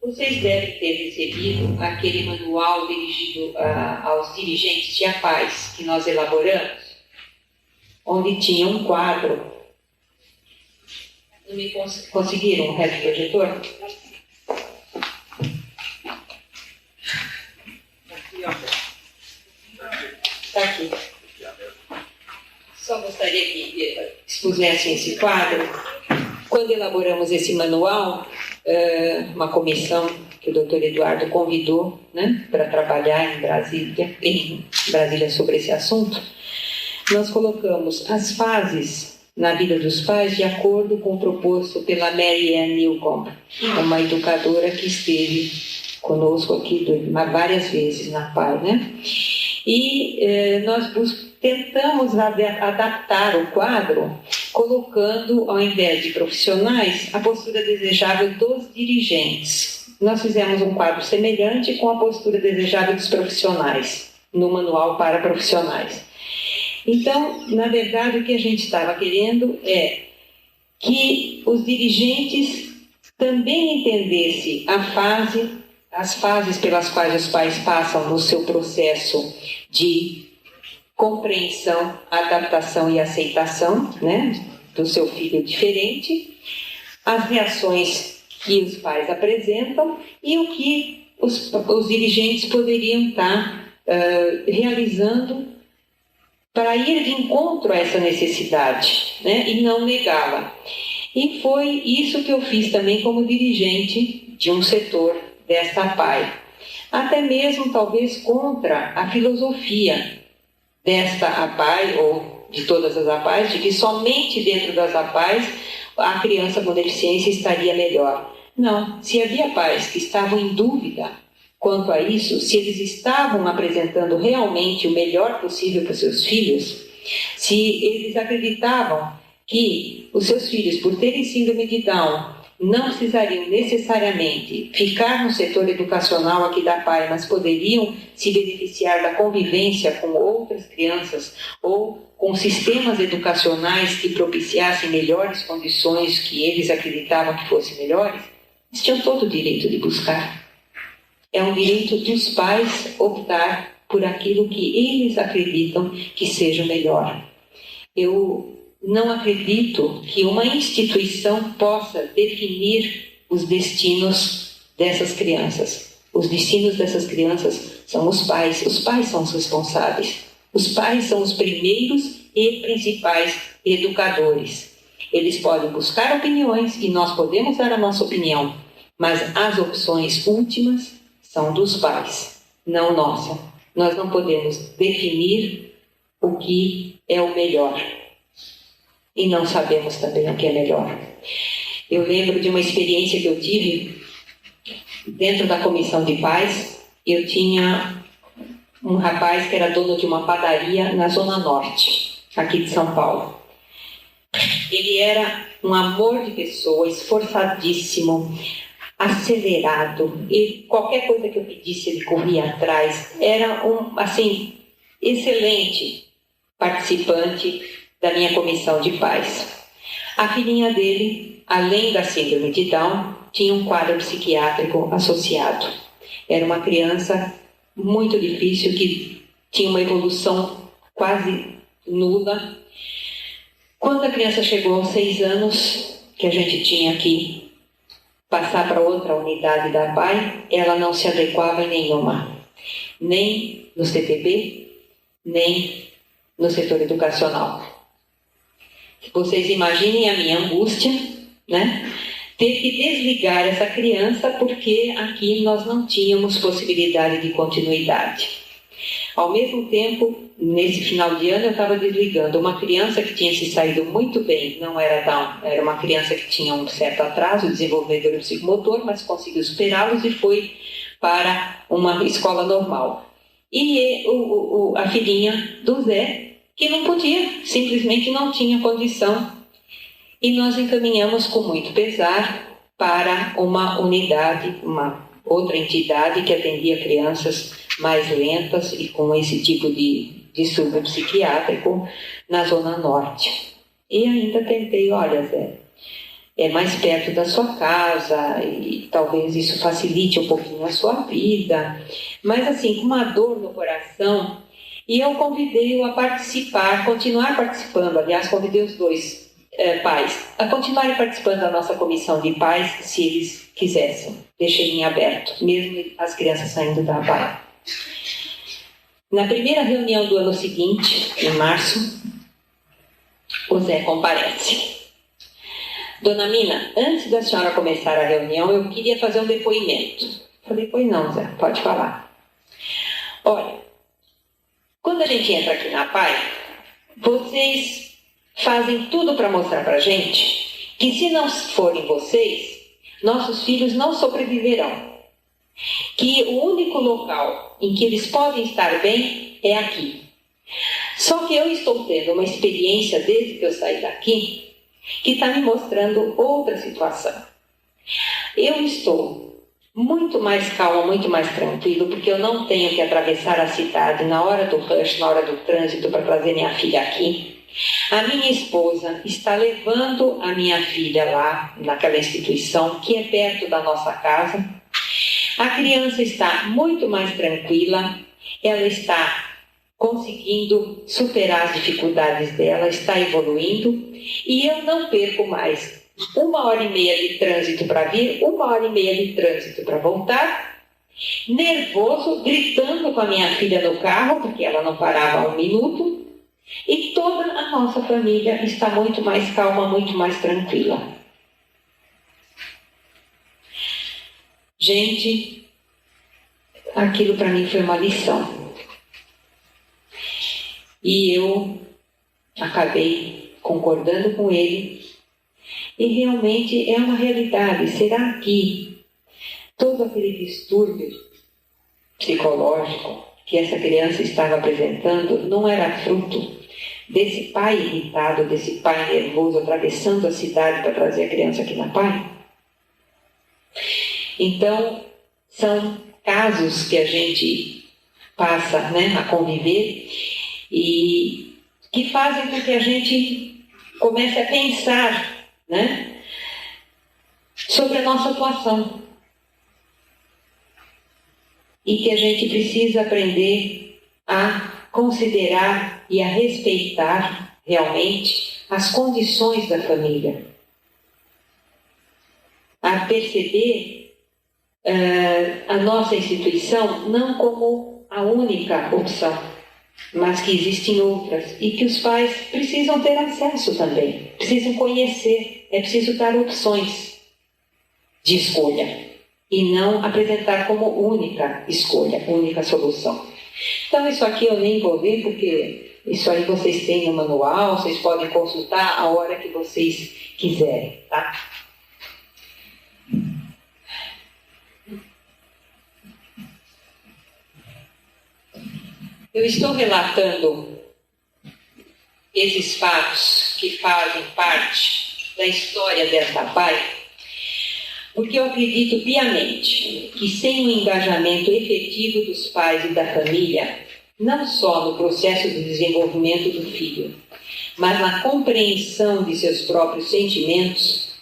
Vocês devem ter recebido aquele manual dirigido aos dirigentes de APAES que nós elaboramos, onde tinha um quadro. Não me conseguiram o resto do projetor? Está aqui. Só gostaria que expusessem esse quadro. Quando elaboramos esse manual, uma comissão que o Dr. Eduardo convidou, né, para trabalhar em Brasília sobre esse assunto, nós colocamos as fases na vida dos pais de acordo com o proposto pela Mary Ann Newcomb, uma educadora que esteve conosco aqui várias vezes na PAI, né? E nós tentamos adaptar o quadro, colocando, ao invés de profissionais, a postura desejável dos dirigentes. Nós fizemos um quadro semelhante com a postura desejável dos profissionais, no manual para profissionais. Então, na verdade, o que a gente estava querendo é que os dirigentes também entendessem as fases pelas quais os pais passam no seu processo de compreensão, adaptação e aceitação, né, do seu filho diferente, as reações que os pais apresentam e o que os dirigentes poderiam estar realizando para ir de encontro a essa necessidade, né, e não negá-la. E foi isso que eu fiz também como dirigente de um setor desta APAE. Até mesmo, talvez, contra a filosofia desta APAE, ou de todas as APAEs, de que somente dentro das APAEs a criança com deficiência estaria melhor. Não, se havia pais que estavam em dúvida quanto a isso, se eles estavam apresentando realmente o melhor possível para os seus filhos, se eles acreditavam que os seus filhos, por terem síndrome de Down, não precisariam necessariamente ficar no setor educacional aqui da PAI, mas poderiam se beneficiar da convivência com outras crianças ou com sistemas educacionais que propiciassem melhores condições que eles acreditavam que fossem melhores, eles tinham todo o direito de buscar. É um direito dos pais optar por aquilo que eles acreditam que seja melhor. Eu não acredito que uma instituição possa definir os destinos dessas crianças. Os destinos dessas crianças são os pais. Os pais são os responsáveis. Os pais são os primeiros e principais educadores. Eles podem buscar opiniões e nós podemos dar a nossa opinião, mas as opções últimas são dos pais, não nossa. Nós não podemos definir o que é o melhor. E não sabemos também o que é melhor. Eu lembro de uma experiência que eu tive dentro da comissão de pais. Eu tinha um rapaz que era dono de uma padaria na Zona Norte, aqui de São Paulo. Ele era um amor de pessoa, esforçadíssimo, acelerado. E qualquer coisa que eu pedisse, ele corria atrás. Era excelente participante da minha comissão de pais. A filhinha dele, além da síndrome de Down, tinha um quadro psiquiátrico associado. Era uma criança muito difícil que tinha uma evolução quase nula. Quando a criança chegou aos 6 anos, que a gente tinha que passar para outra unidade da APAE, ela não se adequava em nenhuma, nem no CTB, nem no setor educacional. Vocês imaginem a minha angústia, né? Ter que desligar essa criança porque aqui nós não tínhamos possibilidade de continuidade. Ao mesmo tempo, nesse final de ano, eu estava desligando uma criança que tinha se saído muito bem, não era Down, era uma criança que tinha um certo atraso, desenvolvedor psicomotor, mas conseguiu superá-los e foi para uma escola normal. E a filhinha do Zé, que não podia, simplesmente não tinha condição. E nós encaminhamos com muito pesar para uma unidade, uma outra entidade que atendia crianças mais lentas e com esse tipo de distúrbio psiquiátrico na Zona Norte. E ainda tentei, olha, Zé, é mais perto da sua casa e talvez isso facilite um pouquinho a sua vida. Mas assim, com uma dor no coração, e eu convidei-o a participar, continuar participando, aliás, convidei os dois pais a continuarem participando da nossa comissão de pais, se eles quisessem. Deixei em aberto, mesmo as crianças saindo da APAE. Na primeira reunião do ano seguinte, em março, o Zé comparece. Dona Mina, antes da senhora começar a reunião, eu queria fazer um depoimento. Falei, pois não, Zé, pode falar. Olha, quando a gente entra aqui na APAE, vocês fazem tudo para mostrar para a gente que se não forem vocês, nossos filhos não sobreviverão. Que o único local em que eles podem estar bem é aqui. Só que eu estou tendo uma experiência desde que eu saí daqui que está me mostrando outra situação. Eu estou muito mais calma, muito mais tranquilo, porque eu não tenho que atravessar a cidade na hora do rush, na hora do trânsito para trazer minha filha aqui. A minha esposa está levando a minha filha lá, naquela instituição que é perto da nossa casa. A criança está muito mais tranquila, ela está conseguindo superar as dificuldades dela, está evoluindo, e eu não perco mais 1h30 de trânsito para vir, 1h30 de trânsito para voltar, nervoso, gritando com a minha filha no carro, porque ela não parava 1 minuto, e toda a nossa família está muito mais calma, muito mais tranquila. Gente, aquilo para mim foi uma lição. E eu acabei concordando com ele. E realmente é uma realidade. Será que todo aquele distúrbio psicológico que essa criança estava apresentando não era fruto desse pai irritado, desse pai nervoso, atravessando a cidade para trazer a criança aqui na APAE? Então, são casos que a gente passa, né, a conviver e que fazem com que a gente comece a pensar, né, sobre a nossa atuação. E que a gente precisa aprender a considerar e a respeitar realmente as condições da família. A perceber a nossa instituição não como a única opção, mas que existem outras e que os pais precisam ter acesso também, precisam conhecer, é preciso dar opções de escolha e não apresentar como única escolha, única solução. Então isso aqui eu nem vou ver porque isso aí vocês têm no manual, vocês podem consultar a hora que vocês quiserem, tá? Eu estou relatando esses fatos que fazem parte da história desta APAE, porque eu acredito piamente que sem o engajamento efetivo dos pais e da família, não só no processo de desenvolvimento do filho, mas na compreensão de seus próprios sentimentos,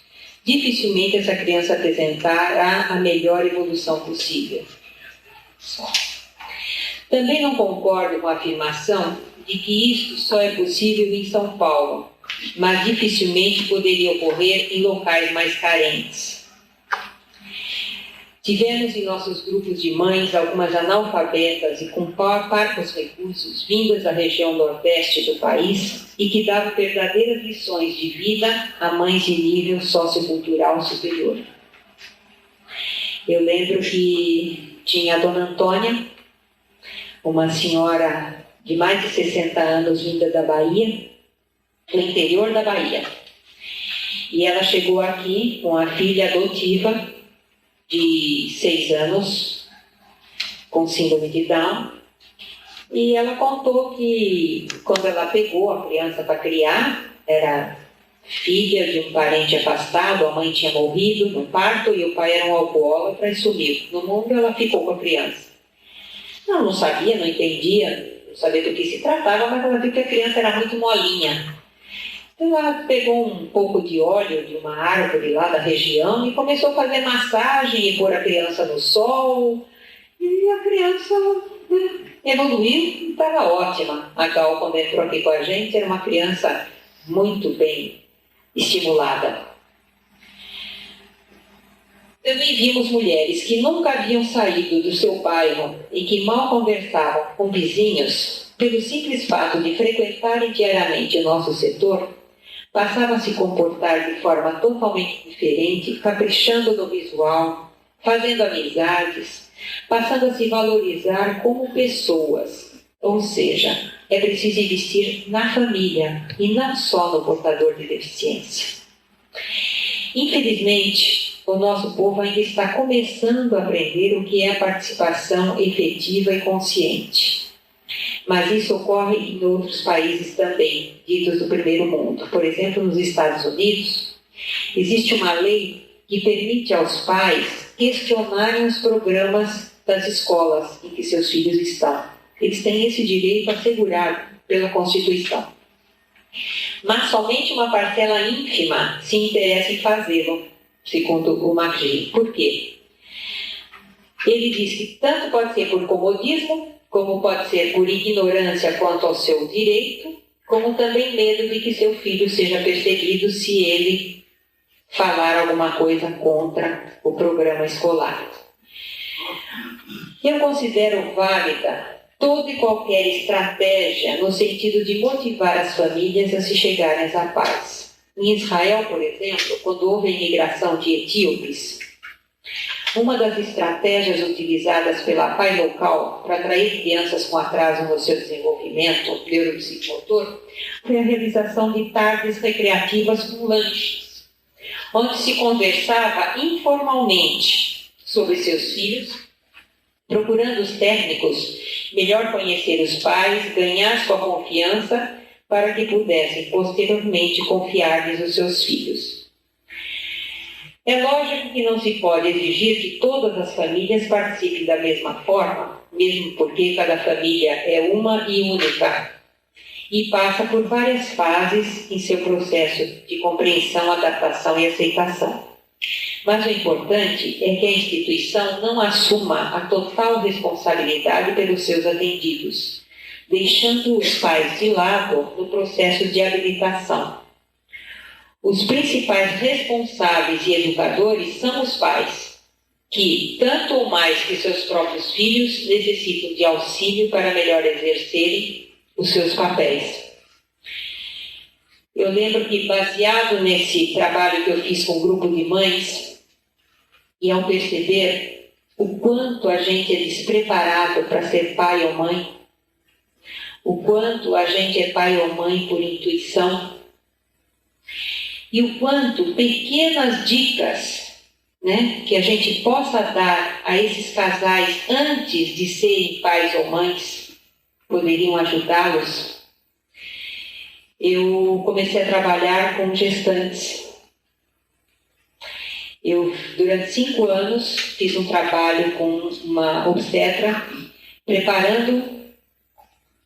dificilmente essa criança apresentará a melhor evolução possível. Também não concordo com a afirmação de que isto só é possível em São Paulo, mas dificilmente poderia ocorrer em locais mais carentes. Tivemos em nossos grupos de mães algumas analfabetas e com parcos recursos vindas da região nordeste do país e que davam verdadeiras lições de vida a mães de nível sociocultural superior. Eu lembro que tinha a dona Antônia, uma senhora de mais de 60 anos vinda da Bahia, do interior da Bahia. E ela chegou aqui com a filha adotiva de 6 anos, com síndrome de Down, e ela contou que quando ela pegou a criança para criar, era filha de um parente afastado, a mãe tinha morrido no parto e o pai era um alcoólatra e sumiu. No mundo ela ficou com a criança. Não sabia, não entendia, não sabia do que se tratava, mas ela viu que a criança era muito molinha. Então ela pegou um pouco de óleo de uma árvore lá da região e começou a fazer massagem e pôr a criança no sol. E a criança evoluiu e estava ótima. A Gal, quando entrou aqui com a gente, era uma criança muito bem estimulada. Também vimos mulheres que nunca haviam saído do seu bairro e que mal conversavam com vizinhos, pelo simples fato de frequentarem diariamente o nosso setor, passavam a se comportar de forma totalmente diferente, caprichando no visual, fazendo amizades, passando a se valorizar como pessoas. Ou seja, é preciso investir na família e não só no portador de deficiência. Infelizmente, o nosso povo ainda está começando a aprender o que é a participação efetiva e consciente. Mas isso ocorre em outros países também, ditos do primeiro mundo. Por exemplo, nos Estados Unidos, existe uma lei que permite aos pais questionarem os programas das escolas em que seus filhos estão. Eles têm esse direito assegurado pela Constituição. Mas somente uma parcela ínfima se interessa em fazê-lo, segundo o Maggi. Por quê? Ele diz que tanto pode ser por comodismo, como pode ser por ignorância quanto ao seu direito, como também medo de que seu filho seja perseguido se ele falar alguma coisa contra o programa escolar. Eu considero válida toda e qualquer estratégia no sentido de motivar as famílias a se chegarem à paz. Em Israel, por exemplo, quando houve a imigração de etíopes, uma das estratégias utilizadas pela PAI local para atrair crianças com atraso no seu desenvolvimento neuropsicomotor foi a realização de tardes recreativas com lanches, onde se conversava informalmente sobre seus filhos, procurando os técnicos melhor conhecer os pais, ganhar sua confiança para que pudessem posteriormente confiar-lhes os seus filhos. É lógico que não se pode exigir que todas as famílias participem da mesma forma, mesmo porque cada família é uma e única e passa por várias fases em seu processo de compreensão, adaptação e aceitação. Mas o importante é que a instituição não assuma a total responsabilidade pelos seus atendidos, deixando os pais de lado no processo de habilitação. Os principais responsáveis e educadores são os pais, que, tanto ou mais que seus próprios filhos, necessitam de auxílio para melhor exercerem os seus papéis. Eu lembro que, baseado nesse trabalho que eu fiz com um grupo de mães, e ao perceber o quanto a gente é despreparado para ser pai ou mãe, o quanto a gente é pai ou mãe por intuição, e o quanto pequenas dicas, que a gente possa dar a esses casais antes de serem pais ou mães poderiam ajudá-los. Eu comecei a trabalhar com gestantes. Eu, durante 5 anos, fiz um trabalho com uma obstetra, preparando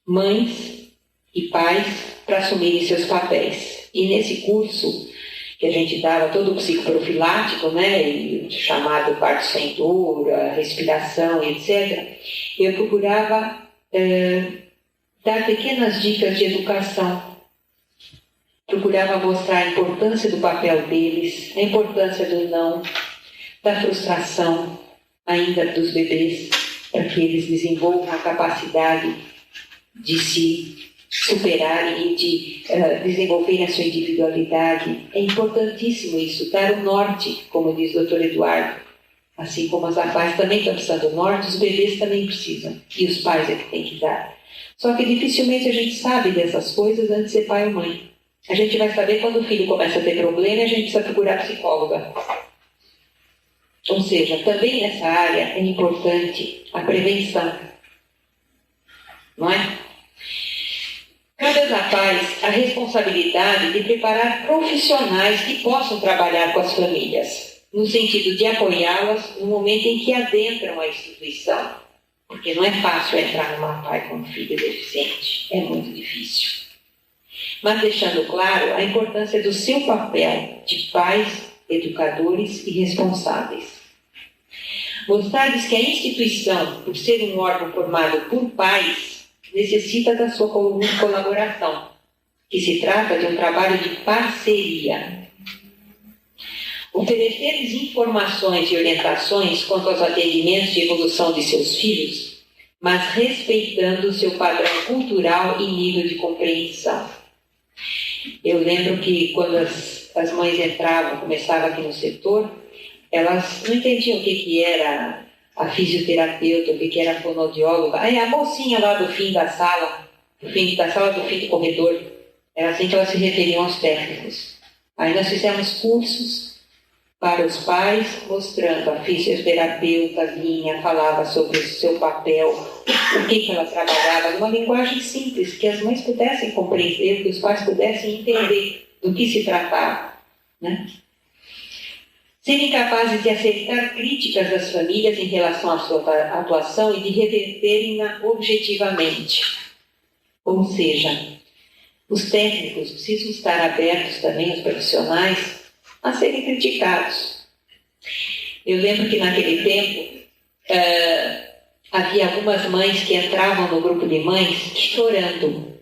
mães e pais para assumirem seus papéis. E nesse curso, que a gente dava todo o psicoprofilático, chamado parto sem dor, respiração, etc., eu procurava dar pequenas dicas de educação. Procurava mostrar a importância do papel deles, a importância do não, da frustração ainda dos bebês, para que eles desenvolvam a capacidade de se superarem e de desenvolverem a sua individualidade. É importantíssimo isso, dar o norte, como diz o Dr. Eduardo. Assim como as pais também estão precisando do norte, os bebês também precisam. E os pais é que têm que dar. Só que dificilmente a gente sabe dessas coisas antes de ser pai ou mãe. A gente vai saber quando o filho começa a ter problema e a gente precisa procurar psicóloga. Ou seja, também nessa área é importante a prevenção. Não é? Cabe aos pais a responsabilidade de preparar profissionais que possam trabalhar com as famílias, no sentido de apoiá-las no momento em que adentram a instituição. Porque não é fácil entrar numa pai com um filho deficiente, é muito difícil. Mas deixando claro a importância do seu papel de pais, educadores e responsáveis. Mostrar-lhes que a instituição, por ser um órgão formado por pais, necessita da sua colaboração, que se trata de um trabalho de parceria. Oferecer-lhes informações e orientações quanto aos atendimentos de evolução de seus filhos, mas respeitando o seu padrão cultural e nível de compreensão. Eu lembro que quando as mães entravam, começavam aqui no setor, elas não entendiam o que era a fisioterapeuta, o que era a fonoaudióloga. Aí a mocinha lá do fim da sala, do fim do corredor, era assim que elas se referiam aos técnicos. Aí nós fizemos cursos para os pais, mostrando a fisioterapeuta vinha, falava sobre o seu papel, o que ela trabalhava, numa linguagem simples, que as mães pudessem compreender, que os pais pudessem entender do que se tratava, né? Serem capazes de aceitar críticas das famílias em relação à sua atuação e de reverterem-na objetivamente. Ou seja, os técnicos precisam estar abertos também, os profissionais, a serem criticados. Eu lembro que naquele tempo havia algumas mães que entravam no grupo de mães chorando,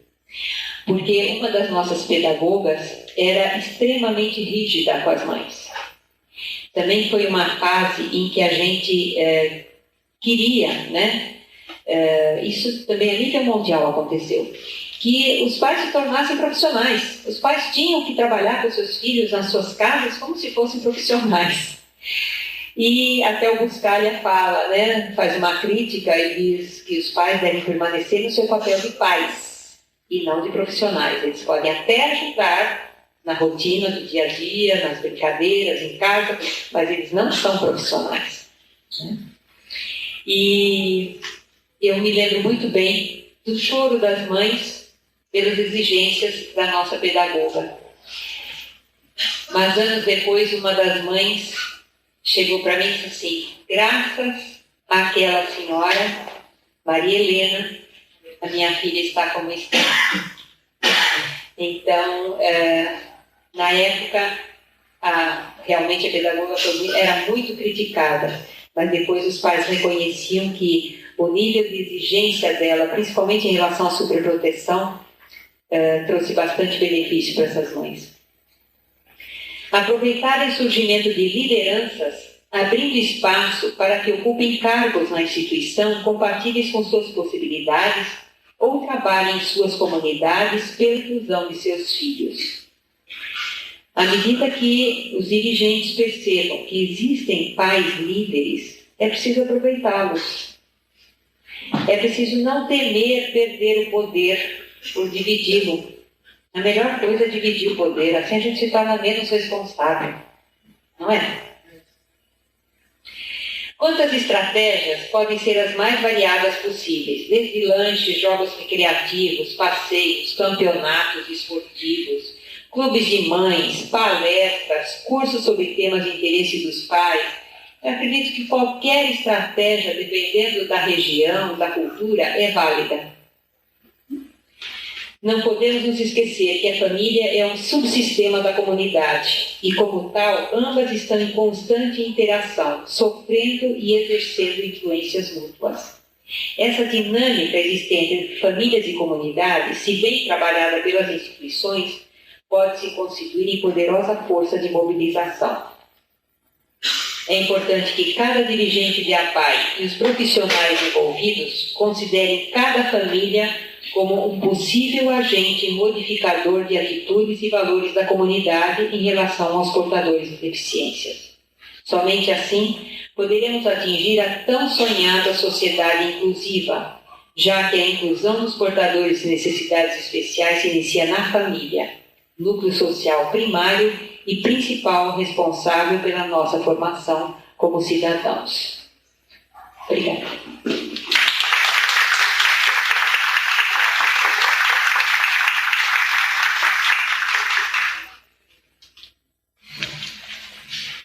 porque uma das nossas pedagogas era extremamente rígida com as mães. Também foi uma fase em que a gente queria, né? Isso também a nível mundial aconteceu, que os pais se tornassem profissionais. Os pais tinham que trabalhar com seus filhos nas suas casas como se fossem profissionais. E até o Buscaglia fala, né? Faz uma crítica e diz que os pais devem permanecer no seu papel de pais e não de profissionais. Eles podem até ajudar na rotina do dia a dia, nas brincadeiras, em casa, mas eles não são profissionais, né? E eu me lembro muito bem do choro das mães pelas exigências da nossa pedagoga. Mas anos depois, uma das mães chegou para mim e disse assim: graças àquela senhora, Maria Helena, a minha filha está como está. Então, na época, realmente a pedagoga era muito criticada, mas depois os pais reconheciam que o nível de exigência dela, principalmente em relação à superproteção, trouxe bastante benefício para essas mães. Aproveitar o surgimento de lideranças, abrindo espaço para que ocupem cargos na instituição compatíveis com suas possibilidades ou trabalhem em suas comunidades pela inclusão de seus filhos. À medida que os dirigentes percebam que existem pais líderes, é preciso aproveitá-los. É preciso não temer perder o poder por dividi-lo. A melhor coisa é dividir o poder, assim a gente se torna menos responsável, não é? Quantas estratégias podem ser as mais variadas possíveis, desde lanches, jogos recreativos, passeios, campeonatos esportivos, clubes de mães, palestras, cursos sobre temas de interesse dos pais. Eu acredito que qualquer estratégia, dependendo da região, da cultura, é válida. Não podemos nos esquecer que a família é um subsistema da comunidade e, como tal, ambas estão em constante interação, sofrendo e exercendo influências mútuas. Essa dinâmica existente entre famílias e comunidades, se bem trabalhada pelas instituições, pode se constituir em poderosa força de mobilização. É importante que cada dirigente de APAI e os profissionais envolvidos considerem cada família como um possível agente modificador de atitudes e valores da comunidade em relação aos portadores de deficiências. Somente assim poderemos atingir a tão sonhada sociedade inclusiva, já que a inclusão dos portadores de necessidades especiais se inicia na família, núcleo social primário e principal responsável pela nossa formação como cidadãos. Obrigada.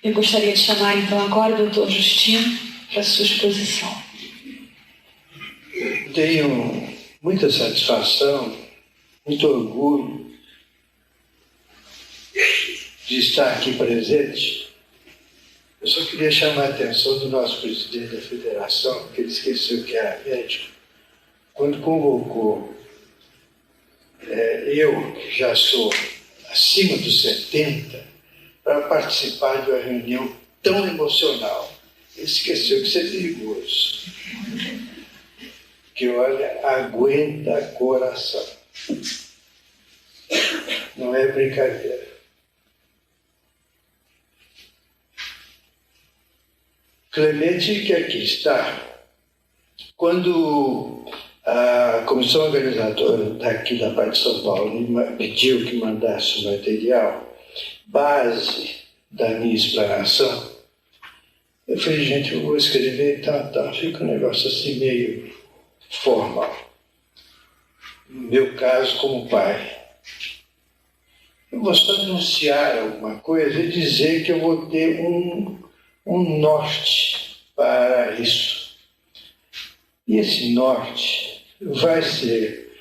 Eu gostaria de chamar então agora o doutor Justino para a sua exposição. Tenho muita satisfação, muito orgulho de estar aqui presente. Eu só queria chamar a atenção do nosso presidente da federação, que ele esqueceu que era médico, quando convocou eu, que já sou acima dos 70, para participar de uma reunião tão emocional. Ele esqueceu que isso é perigoso. Que, olha, aguenta coração. Não é brincadeira. Clemente, que aqui está, quando a comissão organizadora daqui da parte de São Paulo me pediu que mandasse o material, base da minha explanação, eu falei, gente, eu vou escrever e tal, fica um negócio assim meio formal. No meu caso, como pai, eu vou só anunciar alguma coisa e dizer que eu vou ter um norte para isso. E esse norte vai ser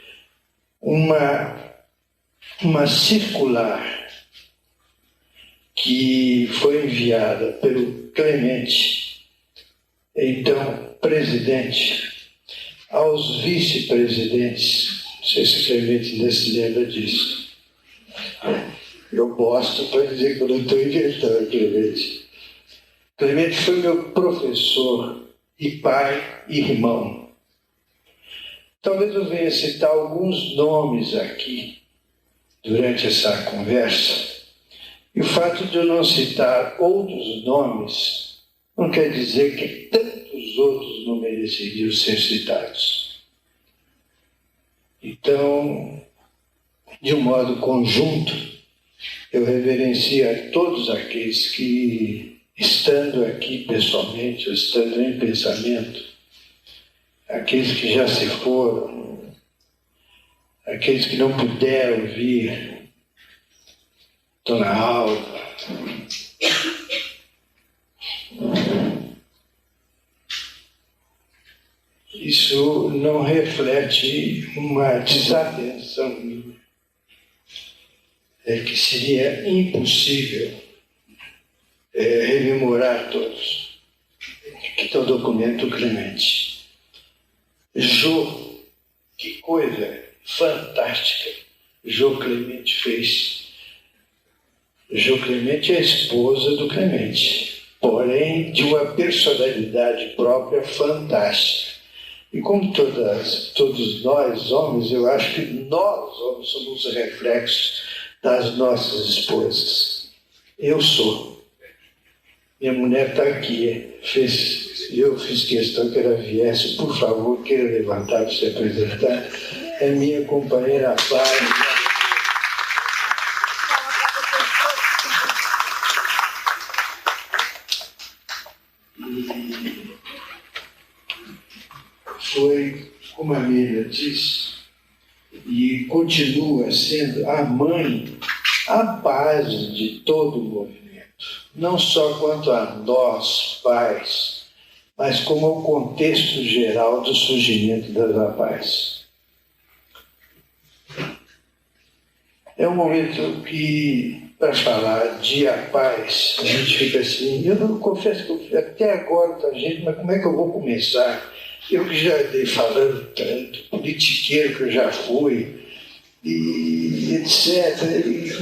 uma circular que foi enviada pelo Clemente, então presidente, aos vice-presidentes. Não sei se o Clemente ainda se lembra disso. Eu gosto para dizer que eu não estou inventando, Clemente. Clemente foi meu professor e pai e irmão. Talvez eu venha citar alguns nomes aqui durante essa conversa. E o fato de eu não citar outros nomes não quer dizer que tantos outros não mereceriam ser citados. Então, de um modo conjunto, eu reverencio a todos aqueles que, estando aqui pessoalmente, ou estando em pensamento, aqueles que já se foram, aqueles que não puderam vir, Dona Alva, isso não reflete uma desatenção minha. É que seria impossível rememorar todos. Aqui está o documento Clemente. Jô, que coisa fantástica Jô Clemente fez. Jô Clemente é a esposa do Clemente, porém de uma personalidade própria fantástica. E como todos nós, homens, eu acho que nós, homens, somos reflexos das nossas esposas. Eu sou. Minha mulher está aqui. Eu fiz questão que ela viesse. Por favor, queira levantar para se apresentar. É minha companheira pai. Foi, como a Miriam disse, e continua sendo a mãe, a base de todo o movimento. Não só quanto a nós, pais, mas como ao contexto geral do surgimento das APAES. É um momento que, para falar de APAES, a gente fica assim, eu não confesso que até agora, tá, gente, mas como é que eu vou começar Eu que já andei falando tanto, politiqueiro que eu já fui, e etc.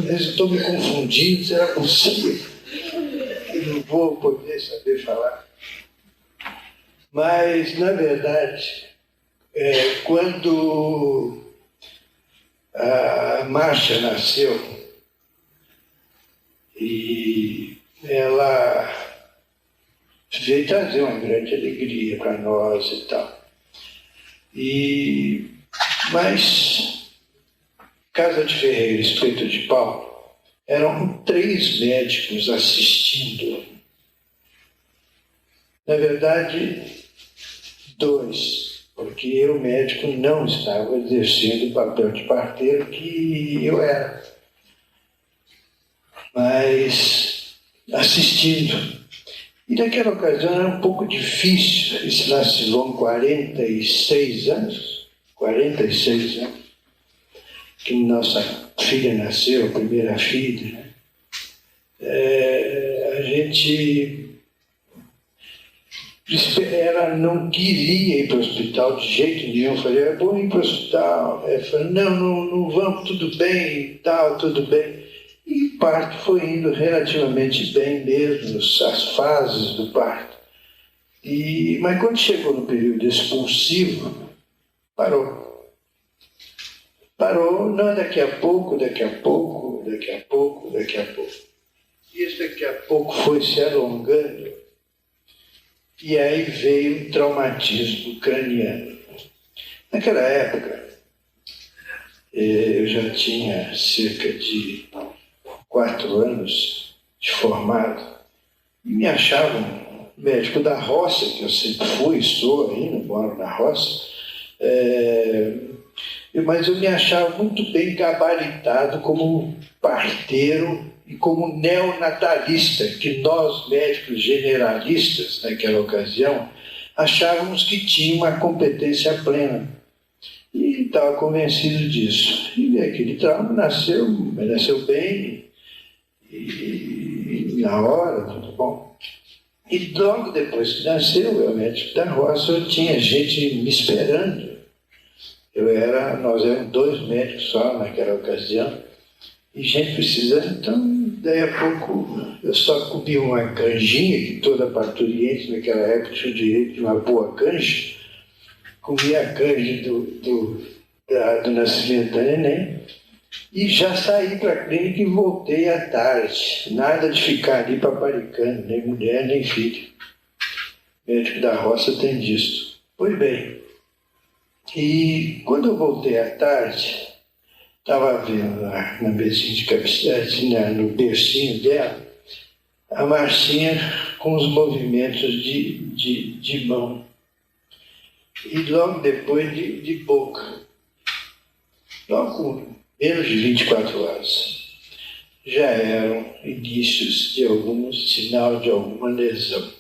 Mas eu estou me confundindo, será possível? Eu não vou poder saber falar. Mas, na verdade, quando a Márcia nasceu, e ela veio trazer uma grande alegria para nós e tal. Mas Casa de Ferreira, Espeto de Pau, eram 3 médicos assistindo. Na verdade, 2, porque eu, médico, não estava exercendo o papel de parteiro que eu era, mas assistindo. E naquela ocasião era um pouco difícil, esse lá se vão 46 anos, que nossa filha nasceu, a primeira filha, né? A gente... Ela não queria ir para o hospital de jeito nenhum. Eu falei, é bom ir para o hospital. Ela falou, não vamos, tudo bem e tal, tudo bem. E o parto foi indo relativamente bem mesmo, as fases do parto. Mas quando chegou no período expulsivo, parou. Não, daqui a pouco. E esse daqui a pouco foi se alongando. E aí veio o traumatismo craniano. Naquela época, eu já tinha cerca de 4 anos de formado, e me achavam médico da roça, que eu sempre fui, sou ainda, moro na roça, mas eu me achava muito bem gabaritado como parteiro e como neonatalista, que nós, médicos generalistas, naquela ocasião, achávamos que tinha uma competência plena. E estava convencido disso. E veio aquele trauma, nasceu bem, e na hora, tudo bom. E logo depois que nasceu, eu, médico da roça, eu tinha gente me esperando. Nós éramos 2 médicos só naquela ocasião, e gente precisando, então, daí a pouco, eu só comi uma canjinha, que toda parturiente naquela época tinha o direito de uma boa canja. Comi a canja do nascimento da neném, e já saí para a clínica e voltei à tarde. Nada de ficar ali paparicando, nem mulher, nem filho. O médico da roça tem disso. Pois bem, e quando eu voltei à tarde, estava vendo lá na mesinha de cabeceira, no bercinho dela, a Marcinha com os movimentos de mão. E logo depois de boca. Logo com menos de 24 horas. Já eram inícios de algum sinal de alguma lesão.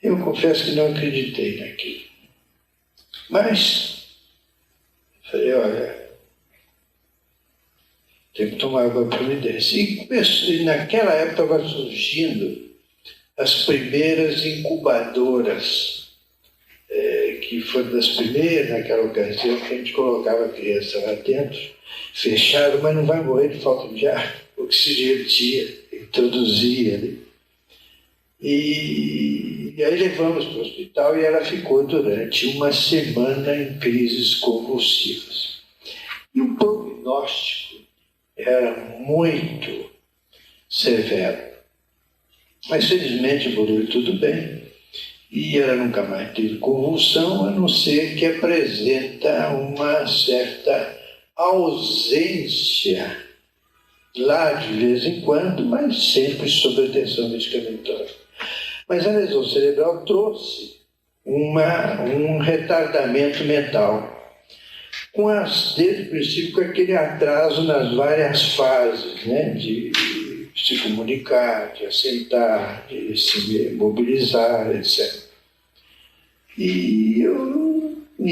Eu confesso que não acreditei naquilo. Mas, falei, olha, tem que tomar alguma providência. E naquela época estava surgindo as primeiras incubadoras, que foram das primeiras naquela ocasião, que a gente colocava a criança lá dentro, fechado, mas não vai morrer de falta de ar, oxigenia, introduzia ali. E aí levamos para o hospital e ela ficou durante 1 semana em crises convulsivas. E o prognóstico era muito severo. Mas felizmente evoluiu tudo bem. E ela nunca mais teve convulsão, a não ser que apresenta uma certa ausência lá de vez em quando, mas sempre sob atenção medicamentosa. Mas a lesão cerebral trouxe um retardamento mental, desde o princípio com aquele atraso nas várias fases, né, de se comunicar, de aceitar, de se mobilizar, etc. E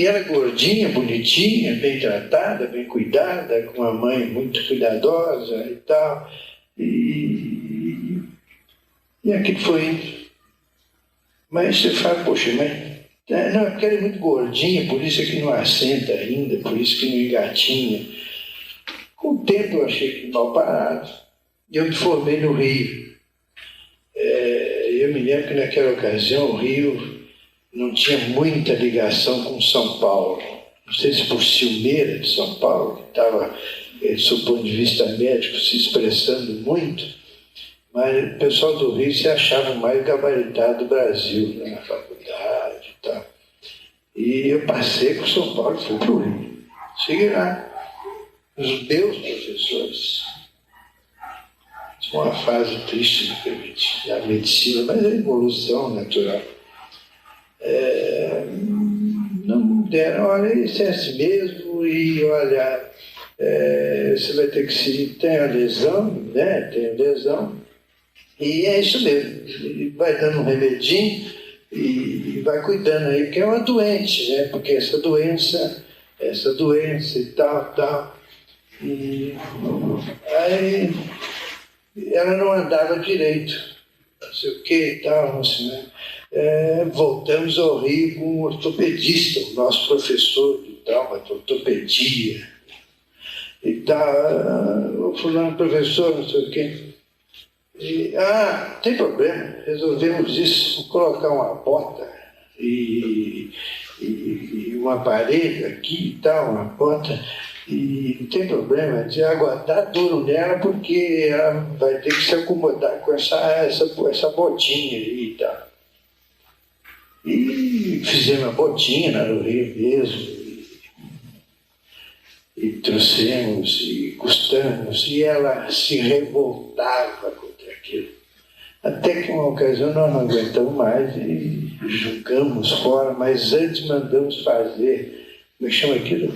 ela gordinha, bonitinha, bem tratada, bem cuidada, com uma mãe muito cuidadosa e tal. E aquilo foi indo. Mas você fala, poxa, mas Não, é porque ela é muito gordinha, por isso é que não assenta ainda, por isso que não engatinha. Com o tempo eu achei que mal parado. Eu me formei no Rio. Eu me lembro que naquela ocasião o Rio não tinha muita ligação com São Paulo. Não sei se por ciumeira de São Paulo, que estava, do ponto de vista médico, se expressando muito, mas o pessoal do Rio se achava mais gabaritado do Brasil, né, na faculdade e tal. E eu passei por São Paulo e fui para o Rio. Cheguei lá. Os meus professores. Isso é uma fase triste da medicina, mas é evolução natural. Não me deram, olha, isso é assim mesmo, e olha, você vai ter que se... Tem a lesão, né? Tem a lesão, e é isso mesmo. E vai dando um remedinho e vai cuidando aí, porque é uma doente, né? Porque essa doença e tal. E aí ela não andava direito, não sei o que e tal, assim, né? Voltamos ao Rio com um ortopedista, o nosso professor de trauma de ortopedia e tal, fulano professor, não sei o quê. E, tem problema, resolvemos isso, vou colocar uma bota e um aparelho aqui e tal, uma bota. E não tem problema, de aguardar duro nela, porque ela vai ter que se acomodar com essa botinha aí e tal. E fizemos a botinha lá no Rio mesmo, e trouxemos, e custamos, e ela se revoltava contra aquilo. Até que uma ocasião nós não aguentamos mais e jogamos fora, mas antes mandamos fazer, como chama aquilo?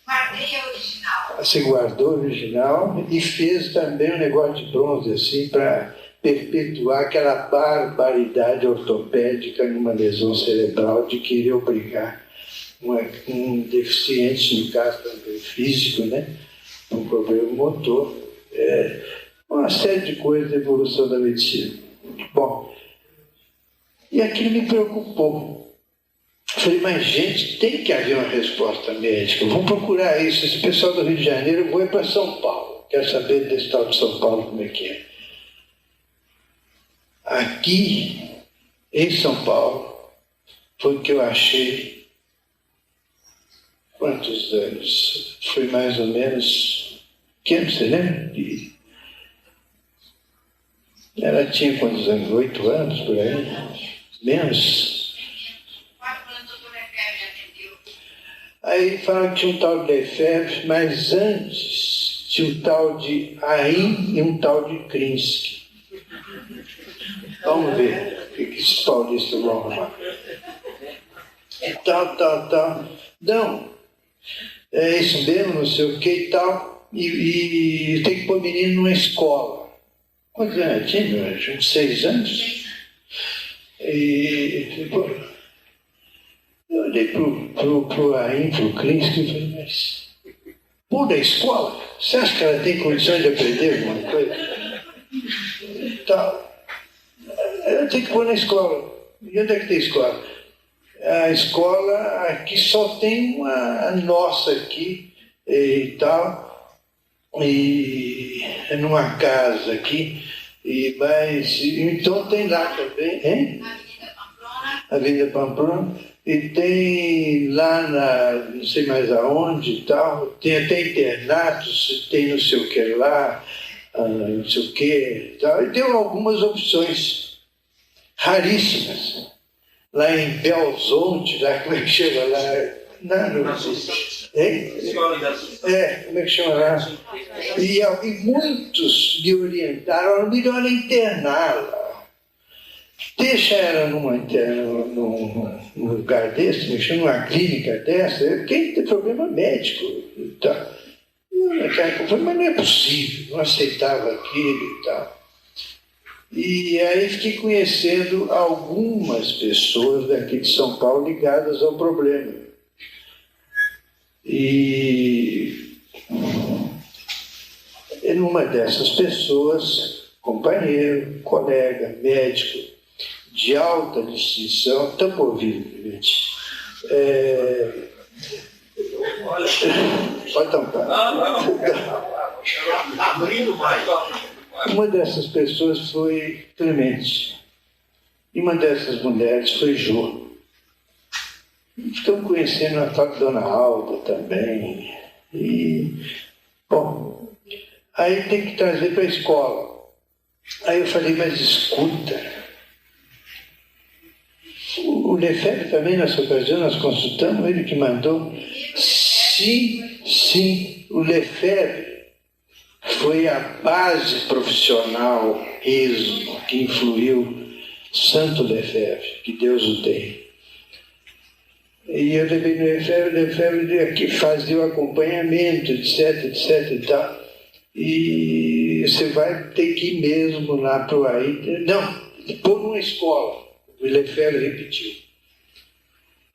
Guardei original. Se guardou original e fez também um negócio de bronze, assim, para perpetuar aquela barbaridade ortopédica numa lesão cerebral de querer obrigar um deficiente, no caso também físico, né, um problema motor, uma série de coisas da evolução da medicina. Bom, e aquilo me preocupou. Falei, mas gente, tem que haver uma resposta médica. Vamos procurar isso. Esse pessoal do Rio de Janeiro, eu vou ir para São Paulo. Quero saber desse tal de São Paulo como é que é. Aqui, em São Paulo, foi que eu achei. Quantos anos? Foi mais ou menos. Que ano você lembra? Ela tinha quantos anos? 8 anos por aí? Menos? Aí falaram que tinha um tal de Lefebvre, mas antes tinha um tal de Ain e um tal de Krinsky. Vamos ver o que esses paulistas vão arrumar. Tal. Não, é isso mesmo, não sei o que e tal. E tem que pôr menino numa escola. Quantos anos tinha? Uns 6 anos. E eu olhei pro Ain, pro Krinsky e falei, mas pôr na escola? Você acha que ela tem condições de aprender alguma coisa? Tal. Ela tem que pôr na escola. E onde é que tem escola? A escola aqui só tem a nossa aqui e tal, e é numa casa aqui, mas então tem lá também, hein? Avenida Pamplona, e tem lá não sei mais aonde e tal, tem até internatos, tem não sei o que lá, não sei o que e tal, e tem algumas opções raríssimas. Lá em Belzonte, lá, como é que chama lá? Não sei. Como é que chama lá? E muitos me orientaram, melhor interná-la. Deixa ela num lugar desse, numa clínica dessa, quem tem problema médico e tal. Eu falei, mas não é possível, não aceitava aquilo e tal. E aí fiquei conhecendo algumas pessoas daqui de São Paulo ligadas ao problema. E numa dessas pessoas, companheiro, colega, médico, de alta distinção. Tampa o ouvido, gente. Pode tampar. Abrindo mais. Uma dessas pessoas foi Clemente. E uma dessas mulheres foi Jô. Estão conhecendo a tal Dona Alba também. E, bom, aí tem que trazer para a escola. Aí eu falei, mas escuta, o Lefebvre também, nessa ocasião, nós consultamos, ele que mandou. Sim, o Lefebvre foi a base profissional que influiu Santo Lefebvre, que Deus o tem. E eu levei no Lefebvre que fazia o acompanhamento, etc e tal. E você vai ter que ir mesmo lá para o AI. Não, pôr numa escola. O Lefebvre repetiu.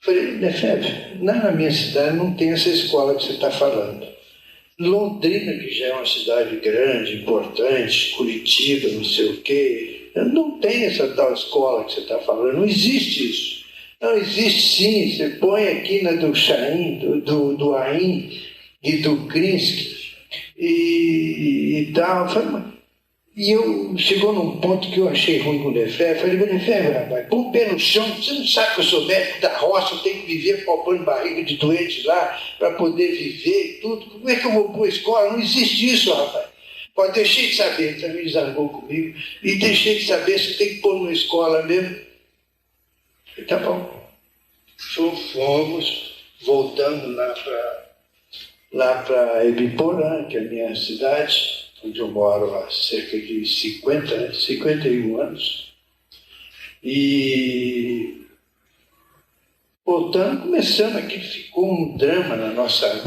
Falei, Lefebvre, na minha cidade não tem essa escola que você está falando. Londrina, que já é uma cidade grande, importante, Curitiba, não sei o quê, não tem essa tal escola que você está falando, não existe isso. Não, existe sim, você põe aqui na do Chaim, do Ain e do Krinsky e tal. E eu chegou num ponto que eu achei ruim com o Lefebvre. Falei, Lefebvre, rapaz, põe o pé no chão, você não sabe que eu sou médico da roça, eu tenho que viver palpando barriga de doente lá para poder viver e tudo. Como é que eu vou pôr a escola? Não existe isso, rapaz. Pô, deixei de saber, ele também zangou comigo, e deixei de saber se tem que pôr numa escola mesmo. Falei, tá bom. Fomos, voltando lá para Ibiporã, que é a minha cidade, onde eu moro há cerca de 51 anos. E voltando, começamos aqui, ficou um drama na nossa vida.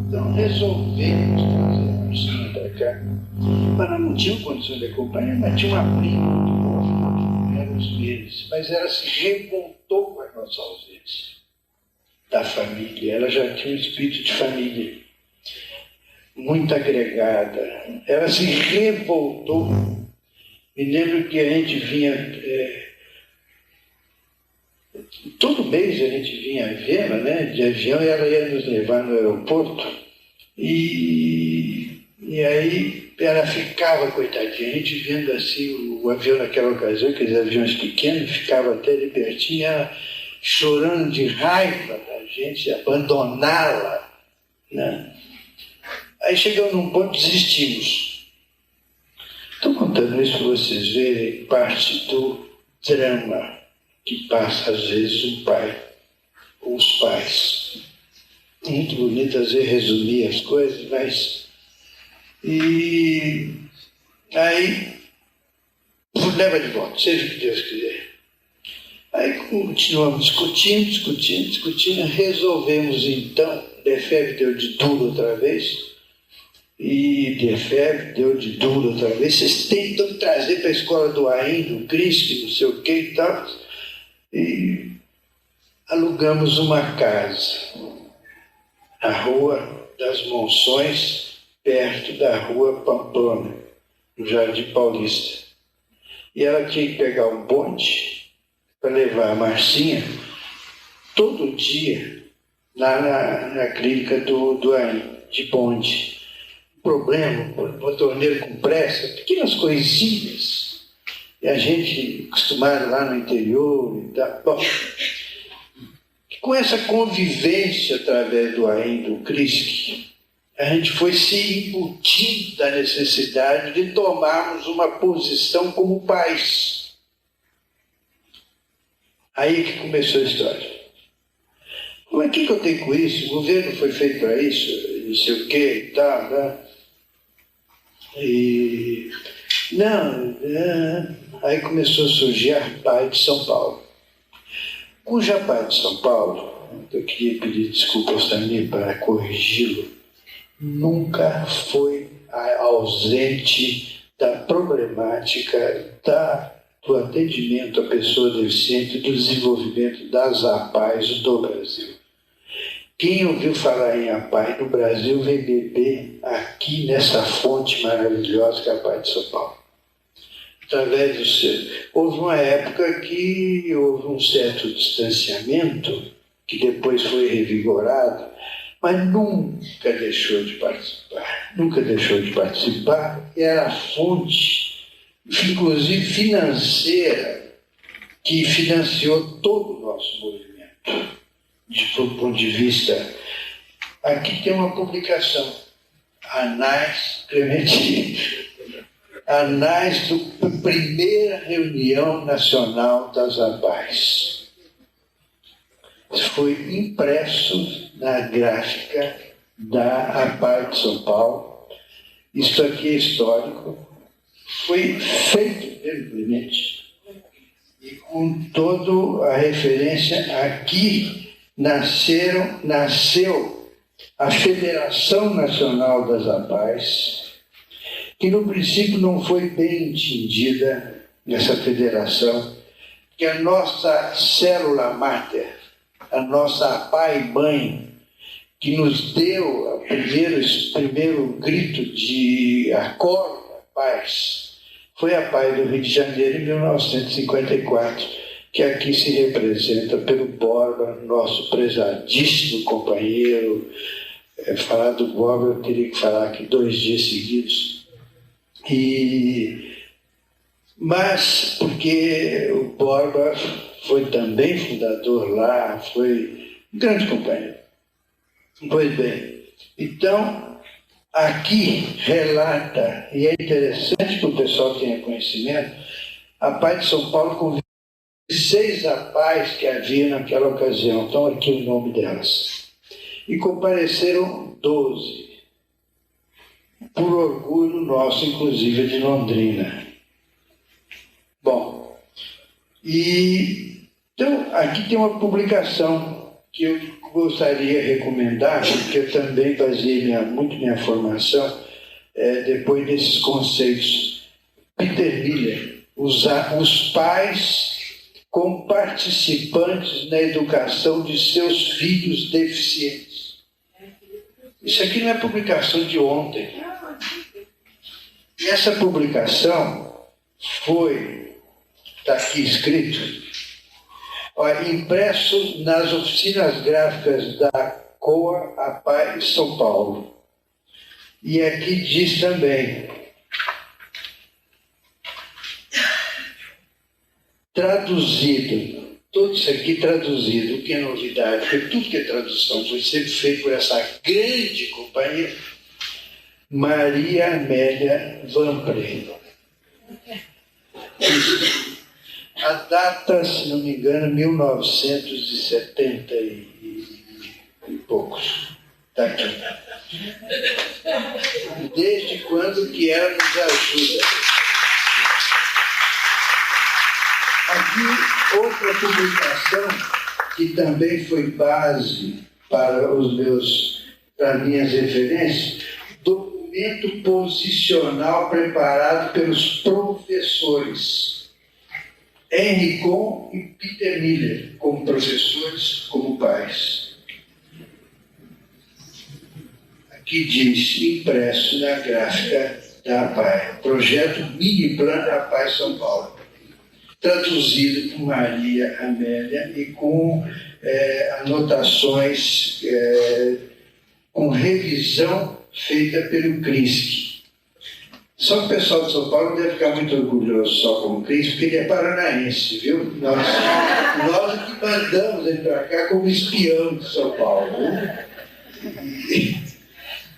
Então resolvemos trazer a Marcela para cá. Mas nós não tínhamos condições de acompanhar, mas tinha uma prima muito boa, eram os meses, mas ela se revoltou com a nossa ausência da família. Ela já tinha um espírito de família muito agregada. Ela se revoltou. Me lembro que a gente vinha... todo mês a gente vinha a Viena, né, de avião, e ela ia nos levar no aeroporto. E aí ela ficava, coitadinha, a gente vendo assim o avião naquela ocasião, aqueles aviões pequenos, ficava até ali pertinho, ela chorando de raiva da gente abandoná-la, né? Aí chegamos num ponto, desistimos. Estou contando isso para vocês verem parte do drama que passa às vezes o pai ou os pais. Muito bonito às vezes resumir as coisas, mas... E aí leva de volta, seja o que Deus quiser. Aí continuamos discutindo, resolvemos então, Lefebvre deu de duro outra vez, vocês tentam trazer para a escola do Ain, do Krinsky, não sei o que e tal, e alugamos uma casa, na Rua das Monções, perto da Rua Pamplona, no Jardim Paulista. E ela tinha que pegar um bonde para levar a Marcinha todo dia lá na clínica do Ain, de bonde. Problema, motorneiro com pressa, pequenas coisinhas. E a gente acostumado lá no interior e tal. Bom, com essa convivência através do Ain, do Krinsky, a gente foi se embutindo da necessidade de tomarmos uma posição como pais. Aí que começou a história. Mas o que eu tenho com isso? O governo foi feito para isso, não sei o quê e tal, né? E... Não, aí começou a surgir a APAE de São Paulo. Cuja APAE de São Paulo, eu queria pedir desculpa ao Samir para corrigi-lo, nunca foi ausente da problemática do atendimento à pessoa deficiente e do desenvolvimento das APAEs do Brasil. Quem ouviu falar em APAE no Brasil vem beber aqui nessa fonte maravilhosa que é a APAE de São Paulo. através do seu. Houve uma época que houve um certo distanciamento, que depois foi revigorado, mas nunca deixou de participar. Nunca deixou de participar. Era a fonte, inclusive financeira, que financiou todo o nosso movimento. Do ponto de vista... Aqui tem uma publicação, Anais Clementino, Anais da primeira reunião nacional das APAES. Foi impresso na gráfica da APAE de São Paulo. Isso aqui é histórico. Foi feito pelo Clemente. E com toda a referência, aqui nasceu a Federação Nacional das APAES, que no princípio não foi bem entendida, essa federação, que a nossa célula máter, a nossa APAE-mãe, que nos deu o primeiro grito de acordo da paz, foi a APAE do Rio de Janeiro, em 1954, que aqui se representa pelo Borba, nosso prezadíssimo companheiro. Falar do Borba, eu teria que falar aqui 2 dias seguidos. Mas, porque o Borba foi também fundador lá, foi um grande companheiro. Pois bem, então, aqui relata, e é interessante que o pessoal tenha conhecimento, a APAE de São Paulo convidou 6 APAES que havia naquela ocasião, estão aqui o nome delas. E compareceram 12, por orgulho nosso, inclusive de Londrina. Bom, então aqui tem uma publicação que eu gostaria de recomendar, porque eu também baseei muito minha formação depois desses conceitos. Peter Miller, os pais como participantes na educação de seus filhos deficientes. Isso aqui não é publicação de ontem. E essa publicação está aqui escrito, impresso nas oficinas gráficas da COA APAE de São Paulo. E aqui diz também, traduzido, tudo isso aqui traduzido, o que é novidade, porque tudo que é tradução foi sempre feito por essa grande companhia, Maria Amélia Vanpré. A data, se não me engano, 1970 e poucos. Está aqui. Desde quando que ela nos ajuda? Aqui, outra publicação que também foi base para minhas referências, documento posicional preparado pelos professores Henricon e Peter Miller, como professores, como pais. Aqui diz, impresso na gráfica da APAE, projeto Mini Plan APAE São Paulo, traduzido por Maria Amélia e com anotações, com revisão feita pelo Krinsky. Só que o pessoal de São Paulo deve ficar muito orgulhoso só com o Krinsky, porque ele é paranaense, viu? Nós que mandamos ele para cá como espião de São Paulo.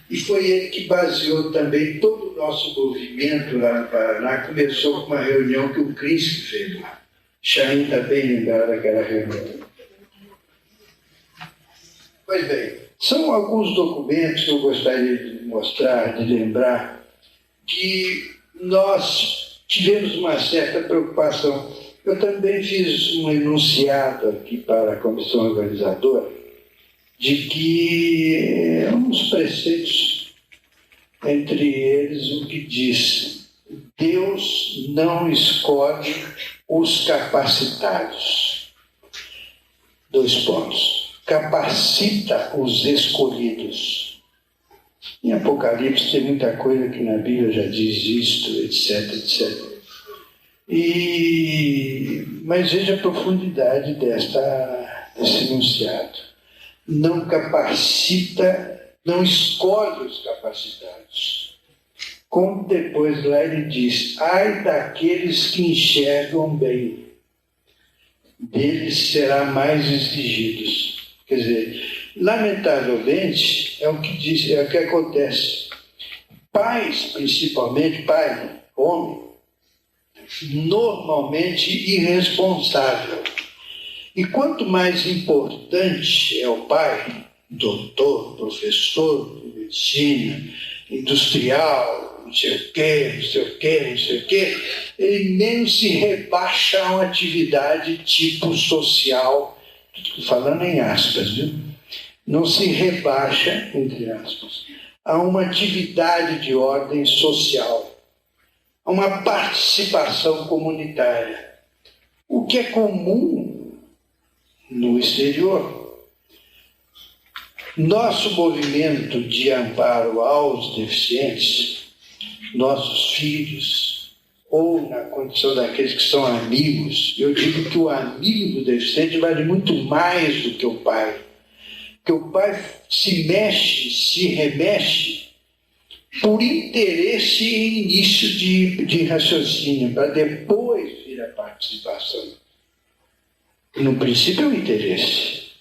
E foi ele que baseou também todo o nosso movimento lá no Paraná. Começou com uma reunião que o Krinsky fez lá. Chaim está bem lembrado daquela reunião. Pois bem, são alguns documentos que eu gostaria de mostrar, de lembrar, que nós tivemos uma certa preocupação. Eu também fiz um enunciado aqui para a comissão organizadora de que uns preceitos, entre eles o que diz: Deus não escolhe os capacitados. 2 pontos. Capacita os escolhidos. Em Apocalipse tem muita coisa que na Bíblia já diz isto, etc, etc. Mas veja a profundidade desse enunciado. Não capacita, não escolhe os capacitados. Como depois lá ele diz, ai daqueles que enxergam bem, deles será mais exigidos. Quer dizer, lamentavelmente, é o que diz, é o que acontece. Pais, principalmente, pai, homem, normalmente irresponsável. E quanto mais importante é o pai, doutor, professor de medicina, industrial, não sei o quê, não sei o quê, não sei o quê, ele menos se rebaixa a uma atividade tipo social, falando em aspas, viu? Não se rebaixa, entre aspas, a uma atividade de ordem social, a uma participação comunitária, o que é comum no exterior. Nosso movimento de amparo aos deficientes, nossos filhos, ou na condição daqueles que são amigos, eu digo que o amigo do deficiente vale muito mais do que o pai. Porque o pai se mexe, se remexe por interesse e início de raciocínio, para depois vir a participação. No princípio é o interesse.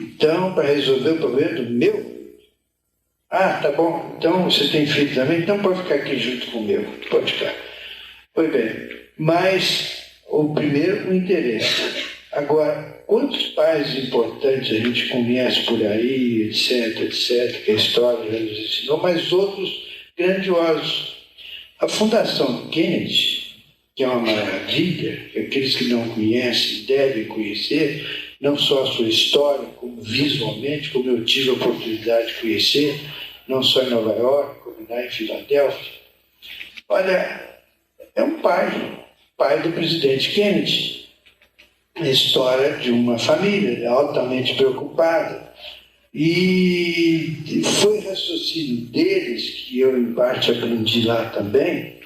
Então, para resolver o problema do meu filho. Ah, tá bom, então você tem filho também, então pode ficar aqui junto com o meu, pode ficar. Pois bem, mas o primeiro, o interesse. Agora, quantos pais importantes a gente conhece por aí, etc., que a história já nos ensinou, mas outros grandiosos. A Fundação Kennedy, que é uma maravilha, que aqueles que não conhecem devem conhecer, não só a sua história, como visualmente, como eu tive a oportunidade de conhecer, não só em Nova York, como lá em Filadélfia. Olha, é um pai do presidente Kennedy. A história de uma família altamente preocupada. E foi raciocínio deles, que eu em parte aprendi lá também,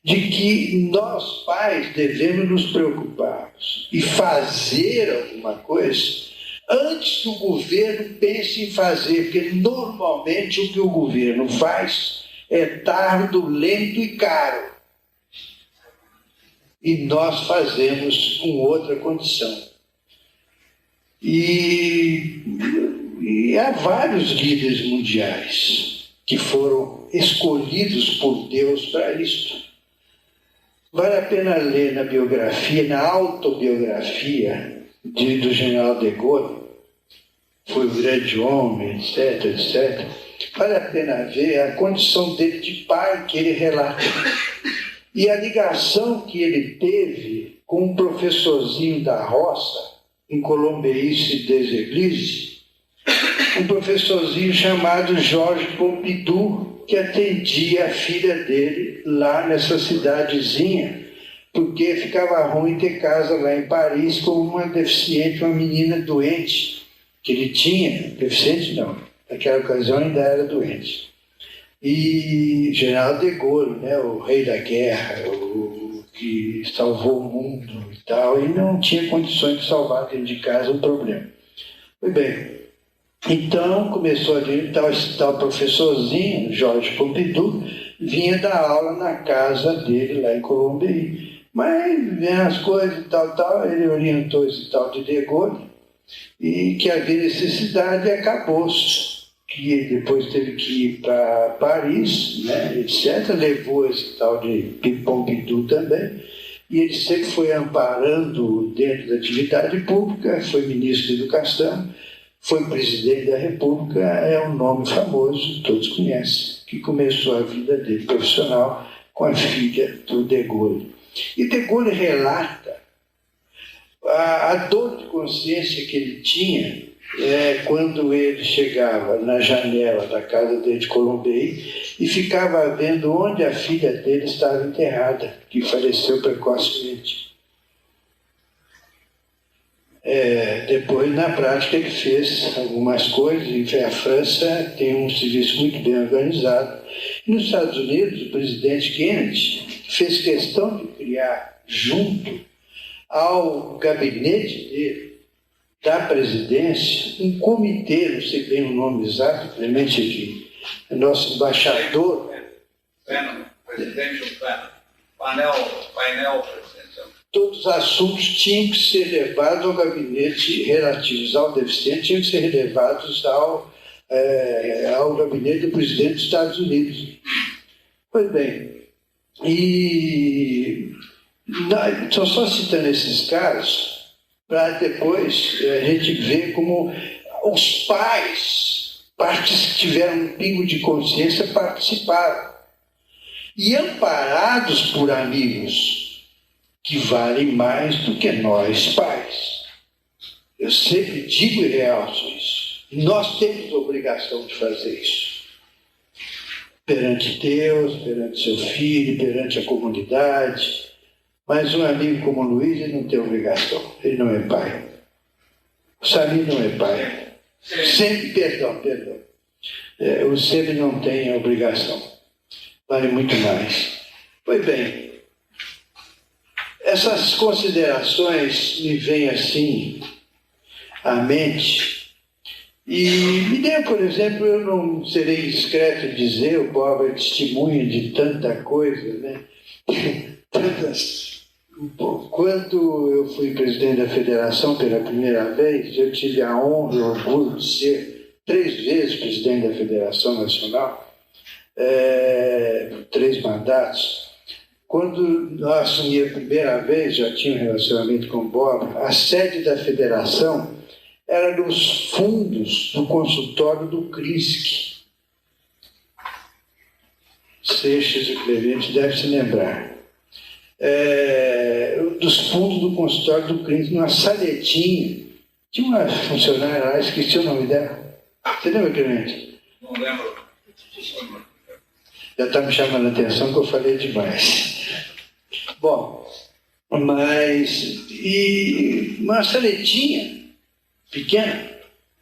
de que nós pais devemos nos preocupar e fazer alguma coisa antes que o governo pense em fazer, porque normalmente o que o governo faz é tardo, lento e caro. E nós fazemos com outra condição. E há vários líderes mundiais que foram escolhidos por Deus para isso. Vale a pena ler na biografia, na autobiografia do general de Gaulle, foi um grande homem, etc., etc. Vale a pena ver a condição dele de pai que ele relata. E a ligação que ele teve com um professorzinho da roça, em Colombey-des-Églises, um professorzinho chamado Georges Pompidou, que atendia a filha dele lá nessa cidadezinha, porque ficava ruim ter casa lá em Paris com uma deficiente, uma menina doente, que ele tinha, deficiente não, naquela ocasião ainda era doente. E General de Gaulle, né, o rei da guerra, o que salvou o mundo e tal, e não tinha condições de salvar dentro de casa o problema. Pois bem, então começou a vir esse tal professorzinho, Georges Pompidou, vinha dar aula na casa dele lá em Colombey. Mas vem as coisas e tal, ele orientou esse tal de Gaulle, e que havia necessidade e acabou-se. Que ele depois teve que ir para Paris, né, etc., levou esse tal de Pompidou também, e ele sempre foi amparando dentro da atividade pública, foi ministro da Educação, foi presidente da República, é um nome famoso, todos conhecem, que começou a vida dele profissional com a filha do de Gaulle. E de Gaulle relata a dor de consciência que ele tinha quando ele chegava na janela da casa dele de Colombey e ficava vendo onde a filha dele estava enterrada, que faleceu precocemente. Depois, na prática, ele fez algumas coisas, e a França tem um serviço muito bem organizado. E nos Estados Unidos, o presidente Kennedy fez questão de criar, junto ao gabinete dele, da presidência, um comitê, não sei bem o nome exato, Clemente aqui, nosso embaixador. Painel presidencial. Todos os assuntos tinham que ser levados ao gabinete relativos ao deficiente, tinham que ser levados ao gabinete do presidente dos Estados Unidos. Pois bem, e estou só citando esses casos para depois a gente ver como os pais, partes que tiveram um pingo de consciência, participaram. E amparados por amigos que valem mais do que nós, pais. Eu sempre digo e realço isso. Nós temos obrigação de fazer isso. Perante Deus, perante seu filho, perante a comunidade. Mas um amigo como o Luiz, ele não tem obrigação. Ele não é pai. O Samir não é pai. Sempre, perdão. O Semi não tem obrigação. Vale muito mais. Pois bem, essas considerações me vêm assim à mente. E me dê, por exemplo, eu não serei discreto em dizer, o pobre é testemunha de tanta coisa, né? Quando eu fui presidente da federação pela primeira vez, eu tive a honra e o orgulho de ser 3 vezes presidente da Federação Nacional, 3 mandatos. Quando eu assumi a primeira vez, já tinha um relacionamento com o Bob, a sede da federação era nos fundos do consultório do CRISC. Seixas e Clemente deve se lembrar. Dos fundos do consultório do CRISC, numa saletinha. Tinha uma funcionária lá, esqueci o nome dela. Você lembra, Clemente? Não lembro. Já está me chamando a atenção que eu falei demais. Bom, e uma saletinha pequena,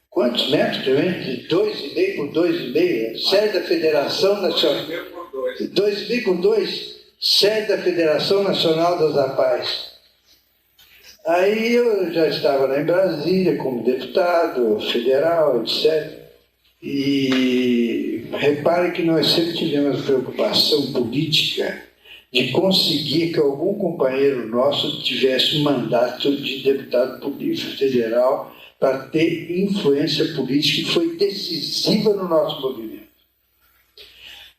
quantos metros também? 2,5 por 2,5, sede da Federação Nacional. 2,5 por 2, sede da Federação Nacional das APAES. Aí eu já estava lá em Brasília como deputado federal, etc. E repare que nós sempre tivemos preocupação política de conseguir que algum companheiro nosso tivesse um mandato de deputado federal para ter influência política que foi decisiva no nosso movimento.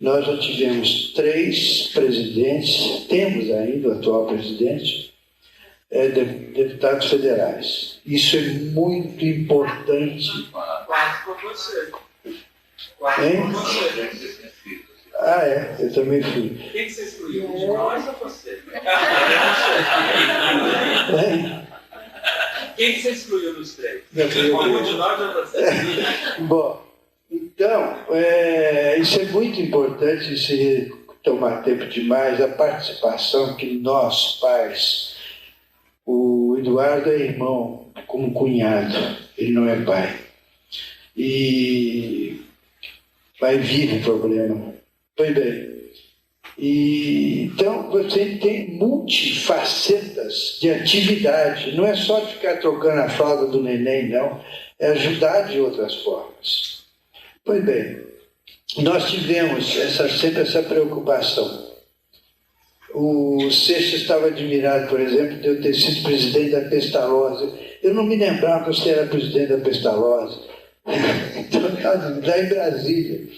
Nós já tivemos 3 presidentes, temos ainda o atual presidente, deputados federais. Isso é muito importante. Quase por você. Eu também fui. Quem que você excluiu? Nós ou você? Quem que você excluiu dos 3? Algum de nós ou você? Bom, então, isso é muito importante, se tomar tempo demais, a participação que nós, pais, o Eduardo é irmão, como cunhado, ele não é pai. E vai vir o problema. Pois bem. Então, você tem multifacetas de atividade. Não é só ficar trocando a fralda do neném, não. É ajudar de outras formas. Pois bem, nós tivemos sempre essa preocupação. O Seixas estava admirado, por exemplo, de eu ter sido presidente da Pestalozzi. Eu não me lembrava que você era presidente da Pestalozzi. Lá em Brasília.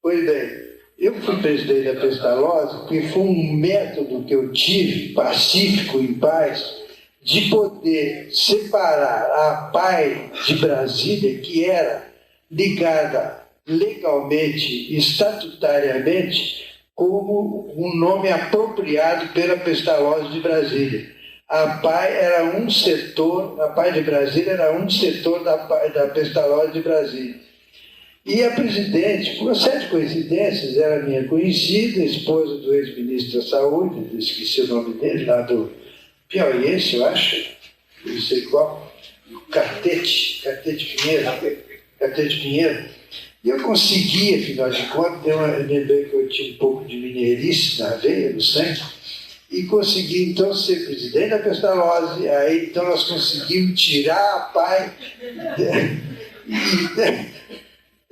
Pois bem, eu fui presidente da Pestalozzi porque foi um método que eu tive, pacífico, em paz, de poder separar a PAI de Brasília, que era ligada legalmente, estatutariamente, como um nome apropriado pela Pestalozzi de Brasília. A PAI era um setor, a PAI de Brasília era um setor da Pestalozzi de Brasília. E a presidente, por uma série de coincidências, era minha conhecida, esposa do ex-ministro da Saúde, esqueci o nome dele, lá do Piauiense, eu acho, não sei qual. Catete Pinheiro, e eu consegui, afinal de contas, eu lembrei que eu tinha um pouco de mineirice na veia, no sangue, e consegui então ser presidente da Pestalozzi. Aí então nós conseguimos tirar a PAI.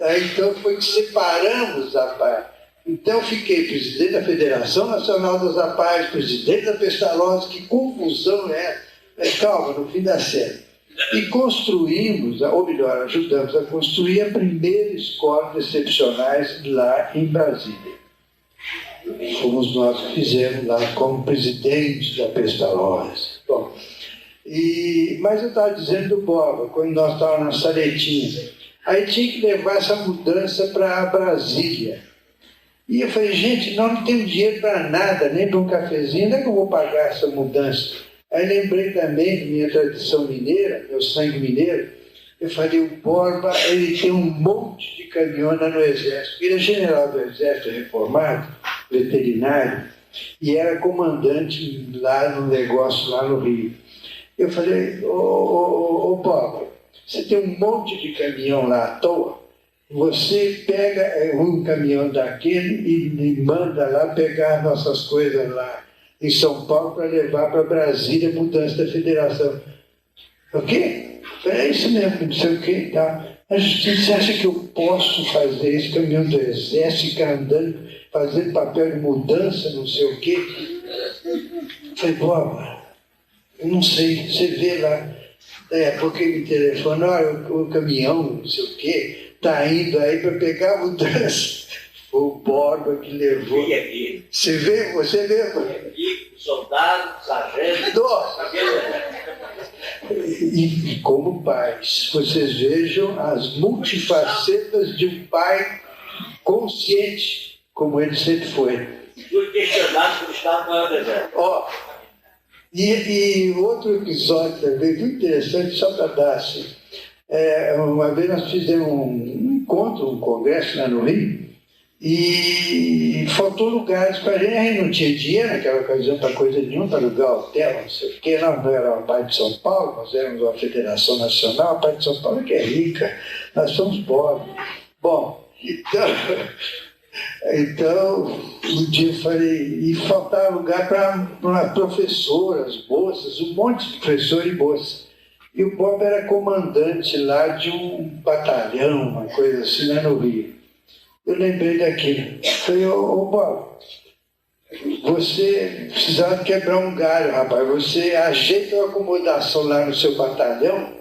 Aí então foi que separamos a PAI. Então fiquei presidente da Federação Nacional das APAES, presidente da Pestalozzi. Que confusão é essa? Calma, no fim da série. E construímos, ou melhor, ajudamos a construir a primeira escola de excepcionais lá em Brasília. Fomos nós que fizemos lá como presidente da Pestalozzi. Bom, mas eu estava dizendo do Boba, quando nós estávamos na Saletinha, aí tinha que levar essa mudança para Brasília. E eu falei, gente, não tenho dinheiro para nada, nem para um cafezinho, onde é que eu vou pagar essa mudança? Aí lembrei também de minha tradição mineira, meu sangue mineiro. Eu falei, o Borba, ele tem um monte de caminhona no Exército. Ele é general do Exército reformado, veterinário, e era comandante lá no negócio, lá no Rio. Eu falei, ô Borba, você tem um monte de caminhão lá à toa, você pega um caminhão daquele e manda lá pegar nossas coisas lá em São Paulo para levar para Brasília, mudança da federação. O quê? É isso mesmo, não sei o quê. Tá. Mas você acha que eu posso fazer esse caminhão do Exército, ficar andando, fazendo papel de mudança, não sei o quê? Eu falei, Boba, eu não sei, você vê lá. Porque me telefonou, o caminhão, não sei o quê, está indo aí para pegar a mudança. Foi o Borba que levou. Você vê? Soldado, sargento. E como pais, vocês vejam as multifacetas de um pai consciente, como ele sempre foi. Fui questionado por Estado Maior do Exército. E outro episódio também muito interessante, só para dar assim. Uma vez nós fizemos um encontro, um congresso lá no Rio, e faltou lugares para a gente não tinha dinheiro naquela ocasião para coisa nenhuma, para alugar hotel, não sei o quê. Nós não éramos a parte de São Paulo, nós éramos uma federação nacional, a parte de São Paulo que é rica, nós somos pobres. Bom, então um dia eu falei, e faltava lugar para professoras, moças, um monte de professor e moça. E o Bob era comandante lá de um batalhão, uma coisa assim, lá no Rio. Eu lembrei daquilo. Falei, ô Bob, você precisava quebrar um galho, rapaz. Você ajeita uma acomodação lá no seu batalhão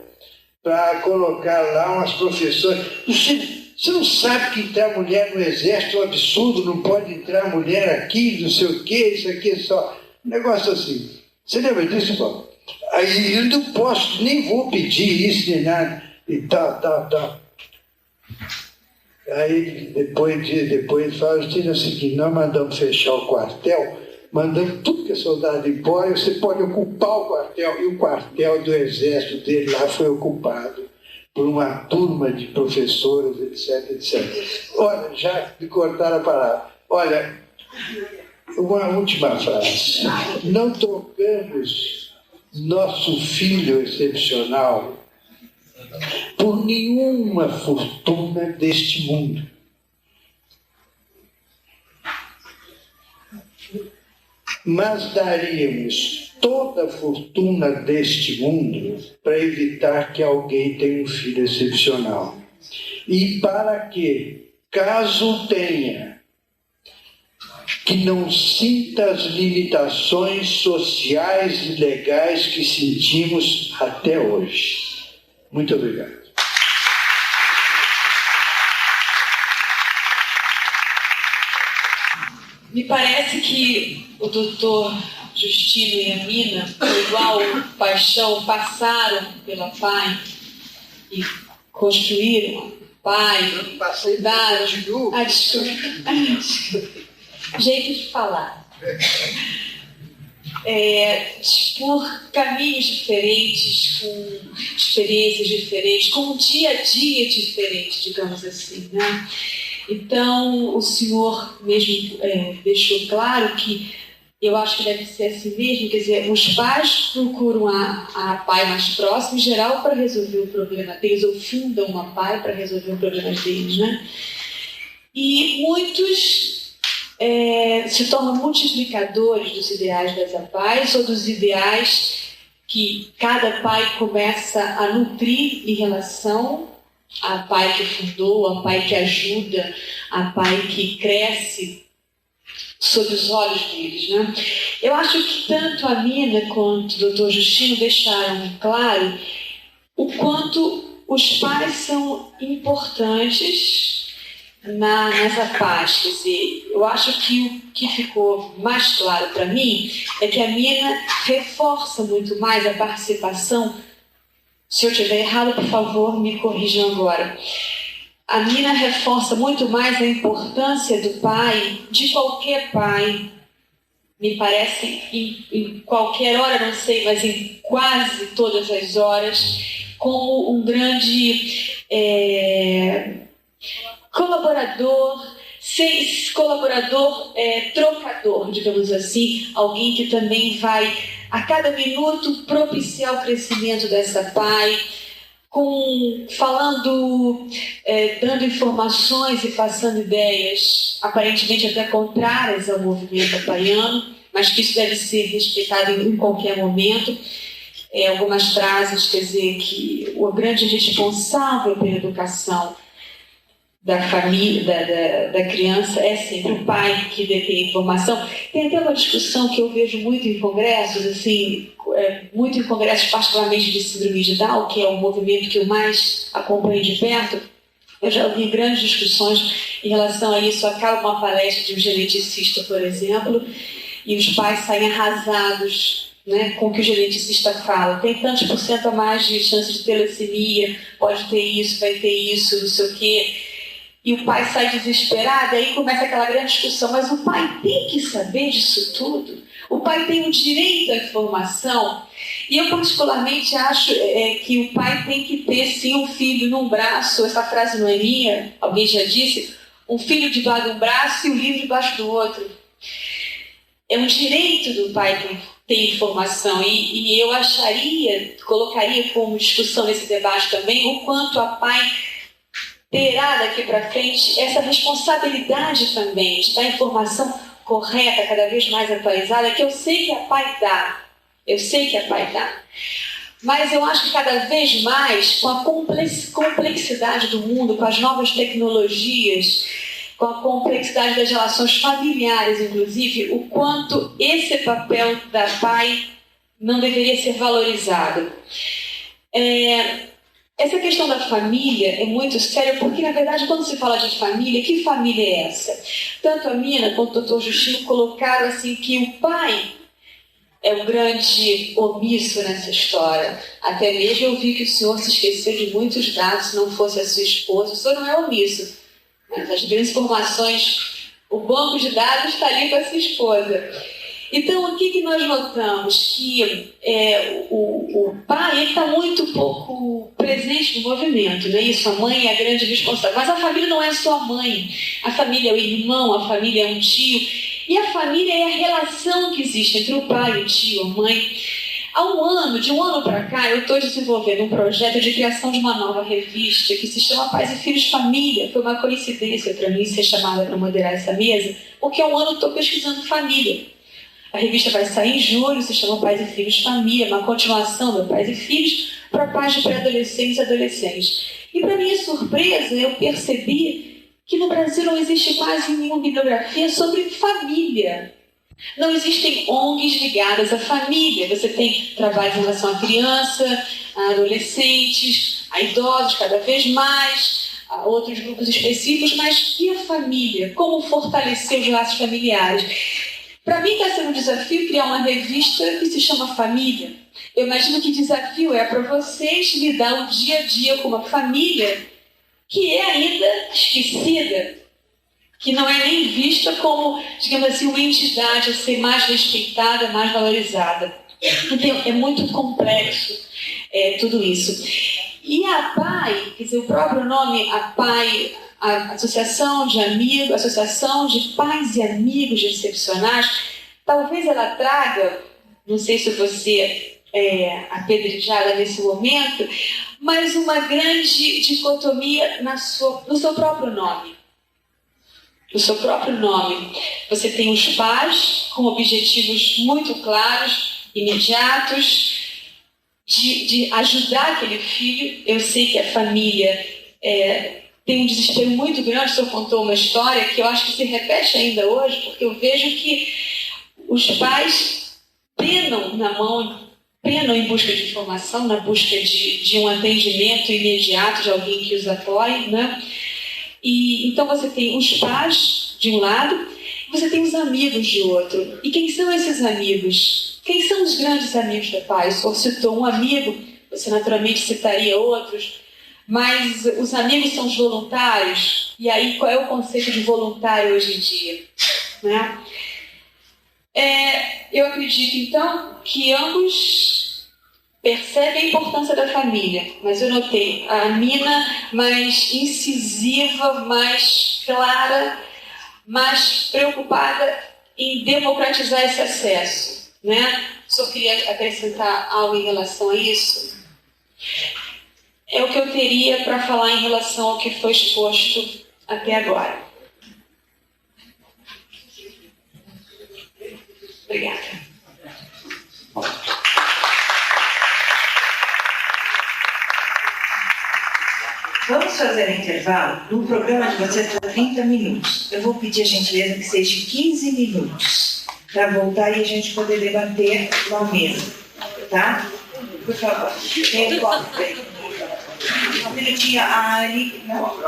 para colocar lá umas professoras. Você não sabe que entrar mulher no Exército é um absurdo, não pode entrar mulher aqui, não sei o quê, isso aqui é só... Um negócio assim. Você lembra disso, Bob? Aí eu não posso, nem vou pedir isso, nem nada. E tal. Aí depois fala o seguinte, nós mandamos fechar o quartel, mandamos tudo que é soldado embora, e você pode ocupar o quartel. E o quartel do Exército dele lá foi ocupado por uma turma de professoras, etc. Olha, já me cortaram a palavra. Olha, uma última frase. Não trocamos nosso filho excepcional por nenhuma fortuna deste mundo. Mas daríamos toda a fortuna deste mundo para evitar que alguém tenha um filho excepcional. E para que, caso tenha, que não sinta as limitações sociais e legais que sentimos até hoje. Muito obrigado. Me parece que o doutor Justino e a Mina, igual Paixão, passaram pela PAI e construíram PAI, cuidaram. Desculpa. Jeito de falar. Por caminhos diferentes, com experiências diferentes, com um dia a dia diferente, digamos assim, né? Então, o senhor mesmo deixou claro que eu acho que deve ser assim mesmo, quer dizer, os pais procuram a pai mais próximo, em geral, para resolver o problema deles, ou fundam uma pai para resolver o problema deles, né? E muitos se tornam multiplicadores dos ideais das apais, ou dos ideais que cada pai começa a nutrir em relação a pai que fundou, a pai que ajuda, a pai que cresce sob os olhos deles, né? Eu acho que tanto a Mina quanto o Dr. Justino deixaram claro o quanto os pais são importantes nas APAES. Quer dizer, eu acho que o que ficou mais claro para mim é que a Mina reforça muito mais a participação. Se eu estiver errado, por favor, me corrijam agora. A Mina reforça muito mais a importância do pai, de qualquer pai, me parece, em qualquer hora, não sei, mas em quase todas as horas, como um grande colaborador, trocador, digamos assim, alguém que também vai, a cada minuto, propiciar o crescimento dessa pai, dando informações e passando ideias aparentemente até contrárias ao movimento apaiano, mas que isso deve ser respeitado em qualquer momento. Algumas frases, quer dizer, que o grande responsável pela educação da família, da criança é sempre o pai que detém a informação. Tem até uma discussão que eu vejo muito em congressos, assim, muito em congressos particularmente de síndrome de Down, que é o movimento que eu mais acompanho de perto. Eu já ouvi grandes discussões em relação a isso. Acaba uma palestra de um geneticista, por exemplo, e os pais saem arrasados, né, com o que o geneticista fala. Tem tantos % a mais de chance de ter leucemia, pode ter isso, vai ter isso, não sei o quê. E o pai sai desesperado, e aí começa aquela grande discussão. Mas o pai tem que saber disso tudo? O pai tem o direito à informação? E eu particularmente acho que o pai tem que ter, sim, um filho num braço. Essa frase não é minha, alguém já disse. Um filho debaixo de um braço e um livro debaixo do outro. É um direito do pai ter informação. E eu colocaria como discussão nesse debate também, o quanto a pai terá daqui para frente essa responsabilidade também de dar informação correta, cada vez mais atualizada, que eu sei que a pai dá. Mas eu acho que cada vez mais, com a complexidade do mundo, com as novas tecnologias, com a complexidade das relações familiares, inclusive, o quanto esse papel da pai não deveria ser valorizado. Essa questão da família é muito séria, porque, na verdade, quando se fala de família, que família é essa? Tanto a Mina quanto o Dr. Justino colocaram assim, que o pai é o grande omisso nessa história. Até mesmo eu vi que o senhor se esqueceu de muitos dados, se não fosse a sua esposa. O senhor não é omisso. Mas as grandes informações, o banco de dados está ali com a sua esposa. Então, o que nós notamos? Que o pai está muito pouco presente no movimento, não é isso? A mãe é a grande responsável. Mas a família não é só a mãe. A família é o irmão, a família é um tio. E a família é a relação que existe entre o pai, o tio, a mãe. De um ano para cá, eu estou desenvolvendo um projeto de criação de uma nova revista que se chama Pais e Filhos Família. Foi uma coincidência para mim ser chamada para moderar essa mesa, porque há um ano eu estou pesquisando família. A revista vai sair em julho, se chama Pais e Filhos Família, uma continuação do Pais e Filhos para pais de pré-adolescentes e adolescentes. E, para minha surpresa, eu percebi que no Brasil não existe quase nenhuma bibliografia sobre família. Não existem ONGs ligadas à família. Você tem trabalho em relação à criança, a adolescentes, a idosos cada vez mais, a outros grupos específicos, mas e a família? Como fortalecer os laços familiares? Para mim está sendo um desafio criar uma revista que se chama Família. Eu imagino que desafio é para vocês lidar o dia a dia com uma família que é ainda esquecida, que não é nem vista como, digamos assim, uma entidade a ser mais respeitada, mais valorizada. Então, é muito complexo tudo isso. E a APAE, quer dizer, o próprio nome APAE, a Associação de Pais e Amigos Excepcionais, talvez ela traga, não sei se você é apedrejada nesse momento, mas uma grande dicotomia no seu próprio nome. No seu próprio nome. Você tem os pais com objetivos muito claros, imediatos, de ajudar aquele filho. Eu sei que a família tem um desespero muito grande. O senhor contou uma história que eu acho que se repete ainda hoje, porque eu vejo que os pais penam em busca de informação, na busca de um atendimento imediato de alguém que os apoie, né? E então você tem os pais de um lado, você tem os amigos de outro. E quem são esses amigos? Quem são os grandes amigos do pai? O senhor citou um amigo, você naturalmente citaria outros, mas os amigos são os voluntários. E aí, qual é o conceito de voluntário hoje em dia? Né? Eu acredito, então, que ambos percebem a importância da família, mas eu notei a Nina mais incisiva, mais clara, mais preocupada em democratizar esse acesso. Né? O senhor queria acrescentar algo em relação a isso? É o que eu teria para falar em relação ao que foi exposto até agora. Obrigada. Vamos fazer um intervalo. No programa de vocês por 30 minutos. Eu vou pedir a gentileza que seja 15 minutos para voltar e a gente poder debater lá mesmo. Tá? Por favor. Tem um copo. Um minutinho. A Ari. Não.